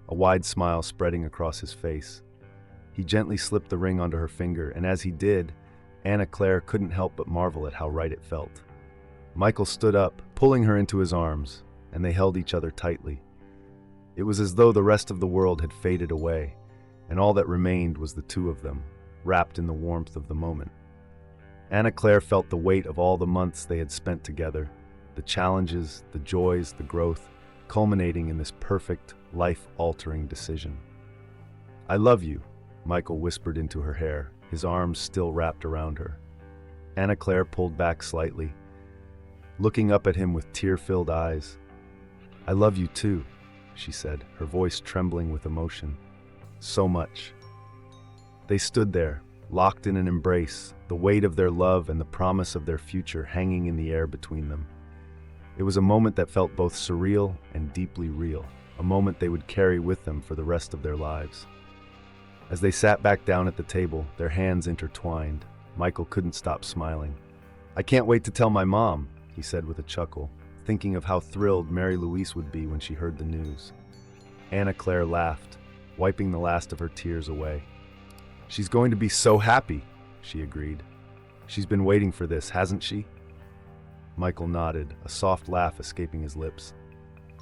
a wide smile spreading across his face. He gently slipped the ring onto her finger, and as he did, Anna Claire couldn't help but marvel at how right it felt. Michael stood up, pulling her into his arms, and they held each other tightly. It was as though the rest of the world had faded away, and all that remained was the two of them, wrapped in the warmth of the moment. Anna Claire felt the weight of all the months they had spent together, the challenges, the joys, the growth, culminating in this perfect, life-altering decision. "I love you," Michael whispered into her hair, his arms still wrapped around her. Anna Claire pulled back slightly, looking up at him with tear-filled eyes. "I love you too," she said, her voice trembling with emotion. "So much." They stood there, locked in an embrace, the weight of their love and the promise of their future hanging in the air between them. It was a moment that felt both surreal and deeply real, a moment they would carry with them for the rest of their lives. As they sat back down at the table, their hands intertwined, Michael couldn't stop smiling. "I can't wait to tell my mom," he said with a chuckle, thinking of how thrilled Mary Louise would be when she heard the news. Anna Claire laughed, wiping the last of her tears away. "She's going to be so happy," she agreed. "She's been waiting for this, hasn't she?" Michael nodded, a soft laugh escaping his lips.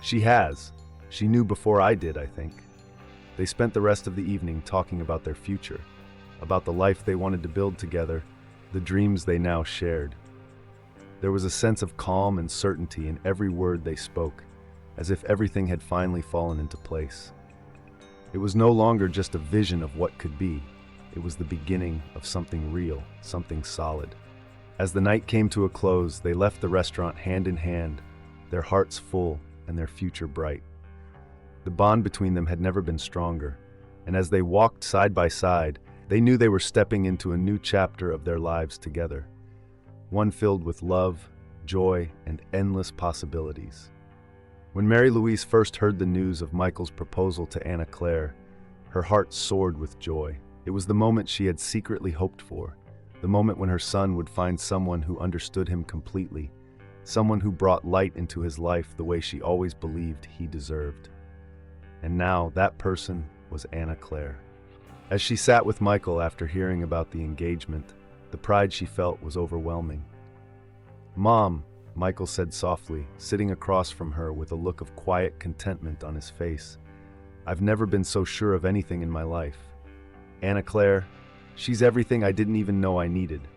"She has. She knew before I did, I think." They spent the rest of the evening talking about their future, about the life they wanted to build together, the dreams they now shared. There was a sense of calm and certainty in every word they spoke, as if everything had finally fallen into place. It was no longer just a vision of what could be. It was the beginning of something real, something solid. As the night came to a close, they left the restaurant hand in hand, their hearts full and their future bright. The bond between them had never been stronger, and as they walked side by side, they knew they were stepping into a new chapter of their lives together, one filled with love, joy, and endless possibilities. When Mary Louise first heard the news of Michael's proposal to Anna Claire, her heart soared with joy. It was the moment she had secretly hoped for, the moment when her son would find someone who understood him completely, someone who brought light into his life the way she always believed he deserved. And now that person was Anna Claire. As she sat with Michael after hearing about the engagement, the pride she felt was overwhelming. "Mom," Michael said softly, sitting across from her with a look of quiet contentment on his face, "I've never been so sure of anything in my life. Anna Claire, she's everything I didn't even know I needed."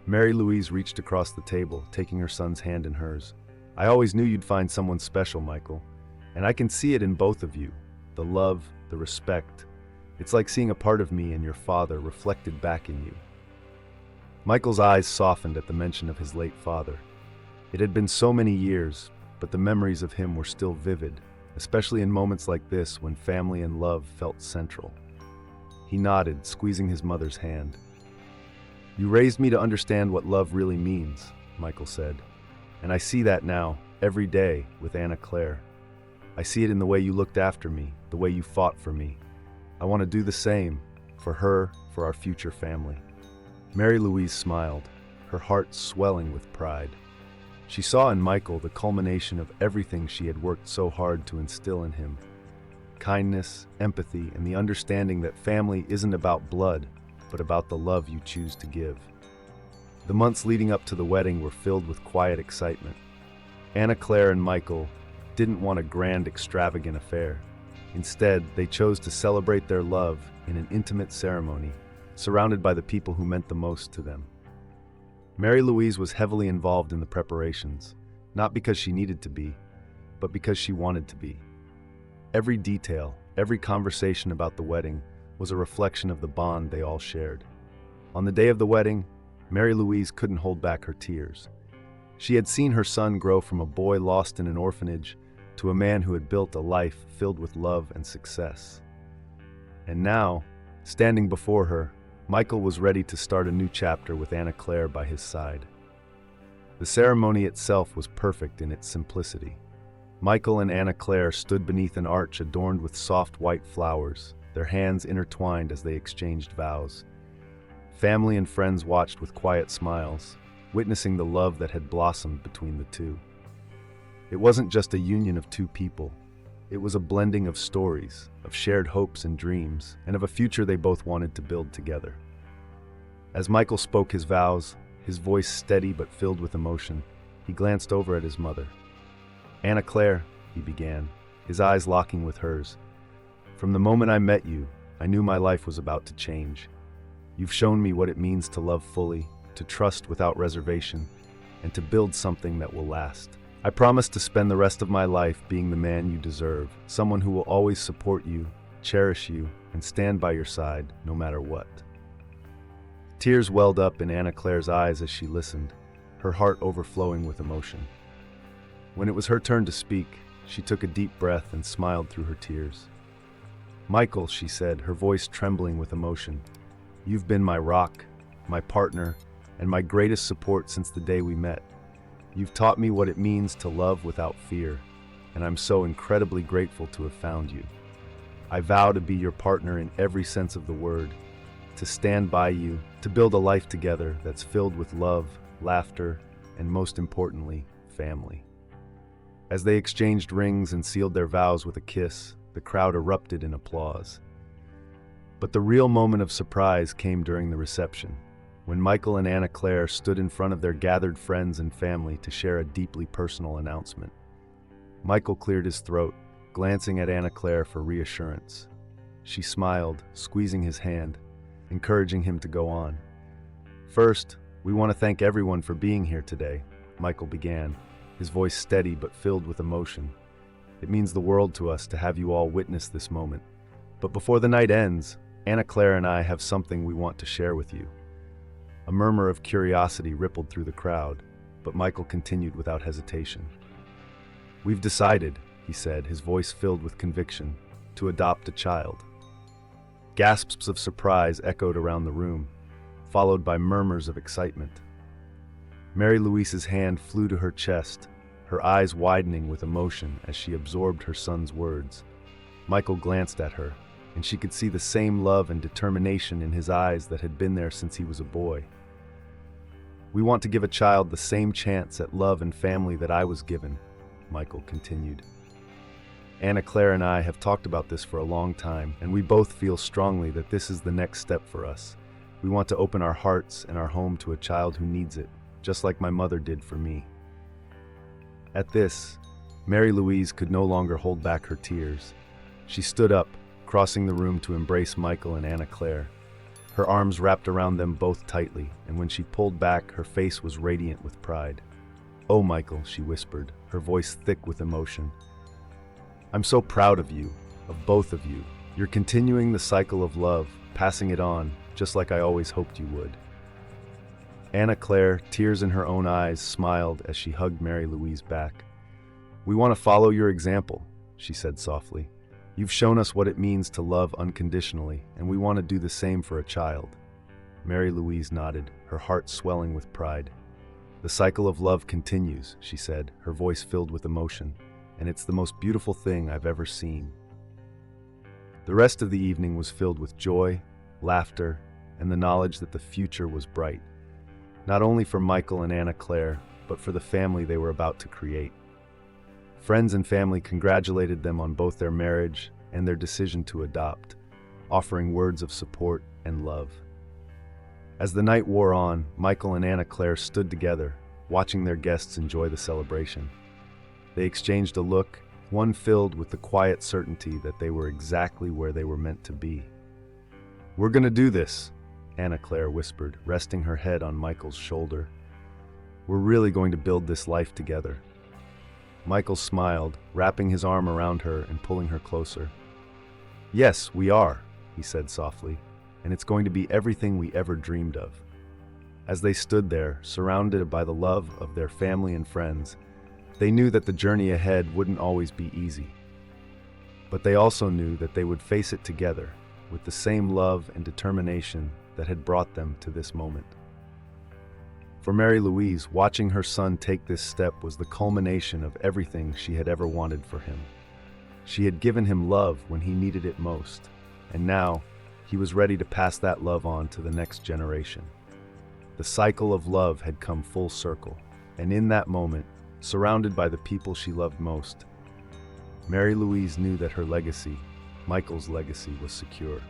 Mary Louise reached across the table, taking her son's hand in hers. "I always knew you'd find someone special, Michael. And I can see it in both of you, the love, the respect. It's like seeing a part of me and your father reflected back in you." Michael's eyes softened at the mention of his late father. It had been so many years, but the memories of him were still vivid, especially in moments like this when family and love felt central. He nodded, squeezing his mother's hand. "You raised me to understand what love really means," Michael said. "And I see that now, every day with Anna Claire. I see it in the way you looked after me, the way you fought for me. I want to do the same for her, for our future family." Mary Louise smiled, her heart swelling with pride. She saw in Michael the culmination of everything she had worked so hard to instill in him: kindness, empathy, and the understanding that family isn't about blood, but about the love you choose to give. The months leading up to the wedding were filled with quiet excitement. Anna Claire and Michael didn't want a grand, extravagant affair. Instead, they chose to celebrate their love in an intimate ceremony, surrounded by the people who meant the most to them. Mary Louise was heavily involved in the preparations, not because she needed to be, but because she wanted to be. Every detail, every conversation about the wedding was a reflection of the bond they all shared. On the day of the wedding, Mary Louise couldn't hold back her tears. She had seen her son grow from a boy lost in an orphanage to a man who had built a life filled with love and success. And now, standing before her, Michael was ready to start a new chapter with Anna Claire by his side. The ceremony itself was perfect in its simplicity. Michael and Anna Claire stood beneath an arch adorned with soft white flowers, their hands intertwined as they exchanged vows. Family and friends watched with quiet smiles, witnessing the love that had blossomed between the two. It wasn't just a union of two people. It was a blending of stories, of shared hopes and dreams, and of a future they both wanted to build together. As Michael spoke his vows, his voice steady but filled with emotion, he glanced over at his mother. "Anna Claire," he began, his eyes locking with hers, "from the moment I met you, I knew my life was about to change. You've shown me what it means to love fully, to trust without reservation, and to build something that will last. I promise to spend the rest of my life being the man you deserve, someone who will always support you, cherish you, and stand by your side no matter what." Tears welled up in Anna Claire's eyes as she listened, her heart overflowing with emotion. When it was her turn to speak, she took a deep breath and smiled through her tears. "Michael," she said, her voice trembling with emotion, "you've been my rock, my partner, and my greatest support since the day we met. You've taught me what it means to love without fear, and I'm so incredibly grateful to have found you. I vow to be your partner in every sense of the word, to stand by you, to build a life together that's filled with love, laughter, and most importantly, family." As they exchanged rings and sealed their vows with a kiss, the crowd erupted in applause. But the real moment of surprise came during the reception, when Michael and Anna Claire stood in front of their gathered friends and family to share a deeply personal announcement. Michael cleared his throat, glancing at Anna Claire for reassurance. She smiled, squeezing his hand, encouraging him to go on. "First, we want to thank everyone for being here today," Michael began, his voice steady but filled with emotion. "It means the world to us to have you all witness this moment. But before the night ends, Anna Claire and I have something we want to share with you." A murmur of curiosity rippled through the crowd, but Michael continued without hesitation. "We've decided," he said, his voice filled with conviction, "to adopt a child." Gasps of surprise echoed around the room, followed by murmurs of excitement. Mary Louise's hand flew to her chest, her eyes widening with emotion as she absorbed her son's words. Michael glanced at her, and she could see the same love and determination in his eyes that had been there since he was a boy. "We want to give a child the same chance at love and family that I was given," Michael continued. "Anna Claire and I have talked about this for a long time, and we both feel strongly that this is the next step for us. We want to open our hearts and our home to a child who needs it, just like my mother did for me." At this, Mary Louise could no longer hold back her tears. She stood up, crossing the room to embrace Michael and Anna Claire. Her arms wrapped around them both tightly, and when she pulled back, her face was radiant with pride. "Oh, Michael," she whispered, her voice thick with emotion. "I'm so proud of you, of both of you. You're continuing the cycle of love, passing it on, just like I always hoped you would." Anna Claire, tears in her own eyes, smiled as she hugged Mary Louise back. "We want to follow your example," she said softly. "You've shown us what it means to love unconditionally, and we want to do the same for a child." Mary Louise nodded, her heart swelling with pride. "The cycle of love continues," she said, her voice filled with emotion, "and it's the most beautiful thing I've ever seen." The rest of the evening was filled with joy, laughter, and the knowledge that the future was bright, not only for Michael and Anna Claire, but for the family they were about to create. Friends and family congratulated them on both their marriage and their decision to adopt, offering words of support and love. As the night wore on, Michael and Anna Claire stood together, watching their guests enjoy the celebration. They exchanged a look, one filled with the quiet certainty that they were exactly where they were meant to be. "We're gonna do this," Anna Claire whispered, resting her head on Michael's shoulder. "We're really going to build this life together." Michael smiled, wrapping his arm around her and pulling her closer. "Yes, we are," he said softly, "and it's going to be everything we ever dreamed of." As they stood there, surrounded by the love of their family and friends, they knew that the journey ahead wouldn't always be easy. But they also knew that they would face it together, with the same love and determination that had brought them to this moment. For Mary Louise, watching her son take this step was the culmination of everything she had ever wanted for him. She had given him love when he needed it most, and now he was ready to pass that love on to the next generation. The cycle of love had come full circle, and in that moment, surrounded by the people she loved most, Mary Louise knew that her legacy, Michael's legacy, was secure.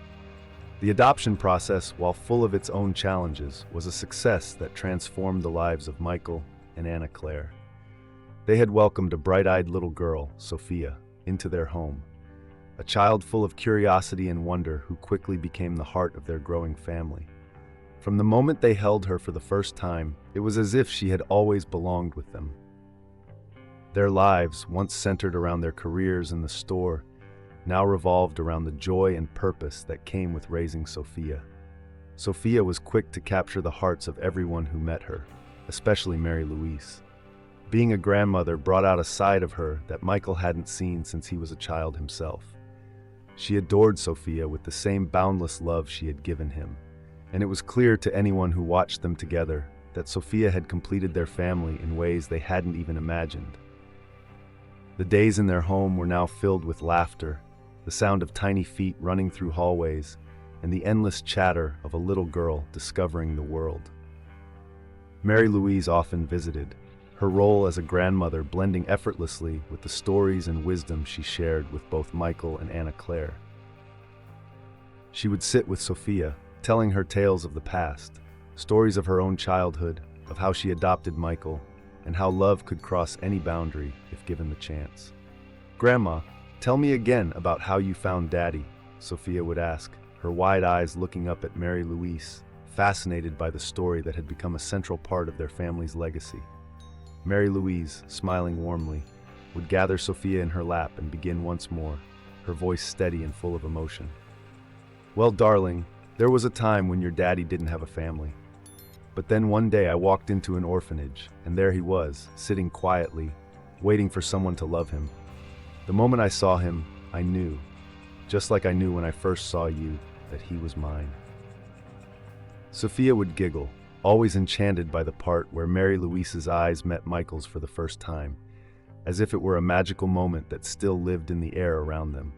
The adoption process, while full of its own challenges, was a success that transformed the lives of Michael and Anna Claire. They had welcomed a bright-eyed little girl, Sophia, into their home, a child full of curiosity and wonder who quickly became the heart of their growing family. From the moment they held her for the first time, it was as if she had always belonged with them. Their lives, once centered around their careers in the store, now revolved around the joy and purpose that came with raising Sophia. Sophia was quick to capture the hearts of everyone who met her, especially Mary Louise. Being a grandmother brought out a side of her that Michael hadn't seen since he was a child himself. She adored Sophia with the same boundless love she had given him, and it was clear to anyone who watched them together that Sophia had completed their family in ways they hadn't even imagined. The days in their home were now filled with laughter, the sound of tiny feet running through hallways, and the endless chatter of a little girl discovering the world. Mary Louise often visited, her role as a grandmother blending effortlessly with the stories and wisdom she shared with both Michael and Anna Claire. She would sit with Sophia, telling her tales of the past, stories of her own childhood, of how she adopted Michael, and how love could cross any boundary if given the chance. "Grandma, tell me again about how you found Daddy," Sophia would ask, her wide eyes looking up at Mary Louise, fascinated by the story that had become a central part of their family's legacy. Mary Louise, smiling warmly, would gather Sophia in her lap and begin once more, her voice steady and full of emotion. "Well, darling, there was a time when your daddy didn't have a family. But then one day I walked into an orphanage, and there he was, sitting quietly, waiting for someone to love him. The moment I saw him, I knew, just like I knew when I first saw you, that he was mine." Sophia would giggle, always enchanted by the part where Mary Louise's eyes met Michael's for the first time, as if it were a magical moment that still lived in the air around them.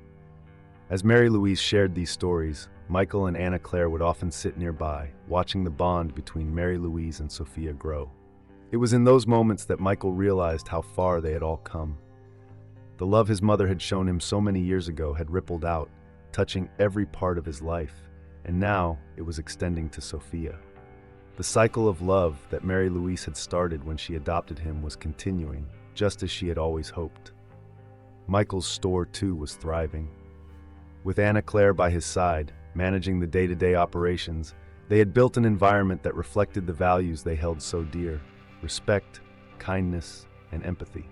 As Mary Louise shared these stories, Michael and Anna Claire would often sit nearby, watching the bond between Mary Louise and Sophia grow. It was in those moments that Michael realized how far they had all come. The love his mother had shown him so many years ago had rippled out, touching every part of his life, and now it was extending to Sophia. The cycle of love that Mary Louise had started when she adopted him was continuing, just as she had always hoped. Michael's store, too, was thriving. With Anna Claire by his side, managing the day-to-day operations, they had built an environment that reflected the values they held so dear: respect, kindness, and empathy.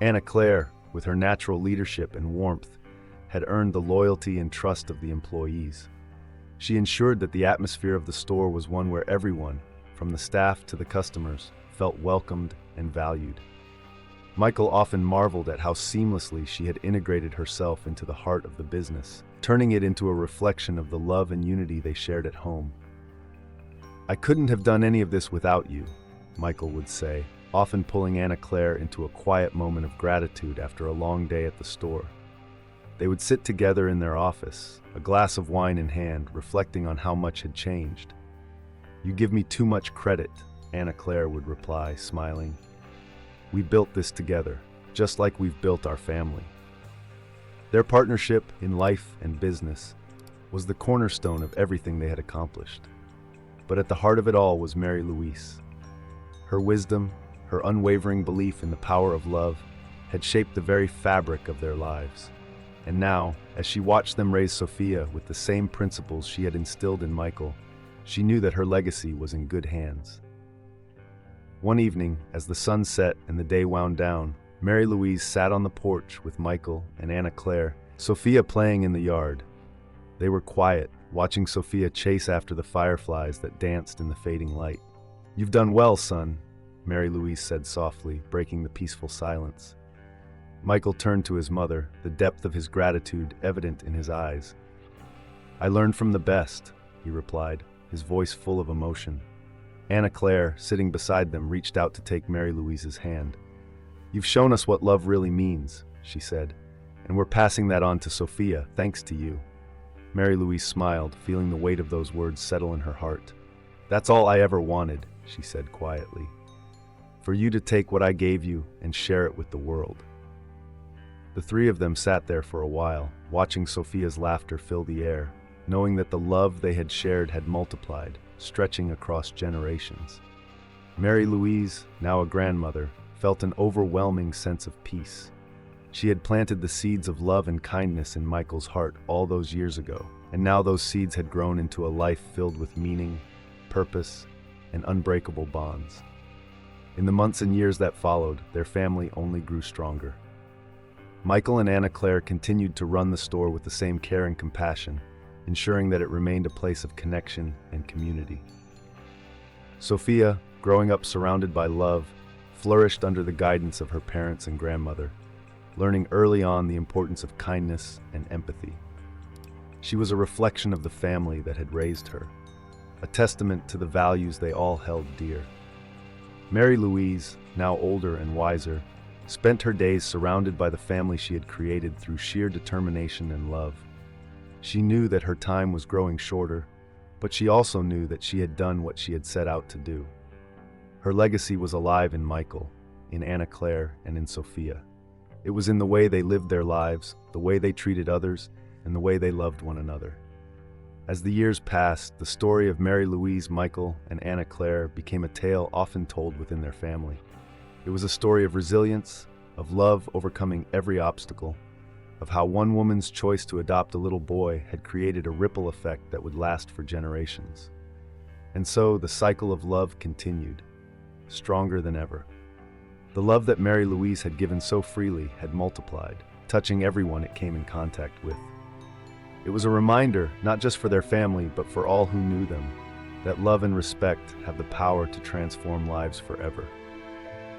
Anna Claire, with her natural leadership and warmth, had earned the loyalty and trust of the employees. She ensured that the atmosphere of the store was one where everyone, from the staff to the customers, felt welcomed and valued. Michael often marveled at how seamlessly she had integrated herself into the heart of the business, turning it into a reflection of the love and unity they shared at home. "I couldn't have done any of this without you," Michael would say, often pulling Anna Claire into a quiet moment of gratitude after a long day at the store. They would sit together in their office, a glass of wine in hand, reflecting on how much had changed. "You give me too much credit," Anna Claire would reply, smiling. "We built this together, just like we've built our family." Their partnership in life and business was the cornerstone of everything they had accomplished. But at the heart of it all was Mary Louise. Her wisdom, her unwavering belief in the power of love, had shaped the very fabric of their lives. And now, as she watched them raise Sophia with the same principles she had instilled in Michael, she knew that her legacy was in good hands. One evening, as the sun set and the day wound down, Mary Louise sat on the porch with Michael and Anna Claire, Sophia playing in the yard. They were quiet, watching Sophia chase after the fireflies that danced in the fading light. "You've done well, son," Mary Louise said softly, breaking the peaceful silence. Michael turned to his mother, the depth of his gratitude evident in his eyes. "I learned from the best," he replied, his voice full of emotion. Anna Claire, sitting beside them, reached out to take Mary Louise's hand. "You've shown us what love really means," she said, "and we're passing that on to Sophia, thanks to you." Mary Louise smiled, feeling the weight of those words settle in her heart. "That's all I ever wanted," she said quietly. "For you to take what I gave you and share it with the world." The three of them sat there for a while, watching Sophia's laughter fill the air, knowing that the love they had shared had multiplied, stretching across generations. Mary Louise, now a grandmother, felt an overwhelming sense of peace. She had planted the seeds of love and kindness in Michael's heart all those years ago, and now those seeds had grown into a life filled with meaning, purpose, and unbreakable bonds. In the months and years that followed, their family only grew stronger. Michael and Anna Claire continued to run the store with the same care and compassion, ensuring that it remained a place of connection and community. Sophia, growing up surrounded by love, flourished under the guidance of her parents and grandmother, learning early on the importance of kindness and empathy. She was a reflection of the family that had raised her, a testament to the values they all held dear. Mary Louise, now older and wiser, spent her days surrounded by the family she had created through sheer determination and love. She knew that her time was growing shorter, but she also knew that she had done what she had set out to do. Her legacy was alive in Michael, in Anna Claire, and in Sophia. It was in the way they lived their lives, the way they treated others, and the way they loved one another. As the years passed, the story of Mary Louise, Michael, and Anna Claire became a tale often told within their family. It was a story of resilience, of love overcoming every obstacle, of how one woman's choice to adopt a little boy had created a ripple effect that would last for generations. And so the cycle of love continued, stronger than ever. The love that Mary Louise had given so freely had multiplied, touching everyone it came in contact with. It was a reminder, not just for their family, but for all who knew them, that love and respect have the power to transform lives forever.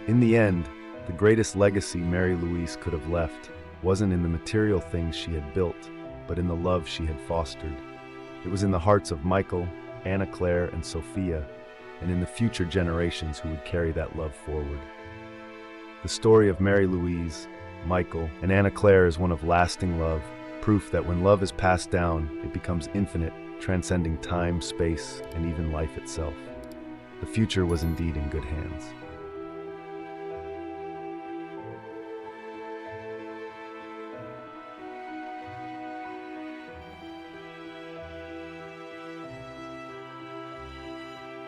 In the end, the greatest legacy Mary Louise could have left wasn't in the material things she had built, but in the love she had fostered. It was in the hearts of Michael, Anna Claire, and Sophia, and in the future generations who would carry that love forward. The story of Mary Louise, Michael, and Anna Claire is one of lasting love, proof that when love is passed down, it becomes infinite, transcending time, space, and even life itself. The future was indeed in good hands.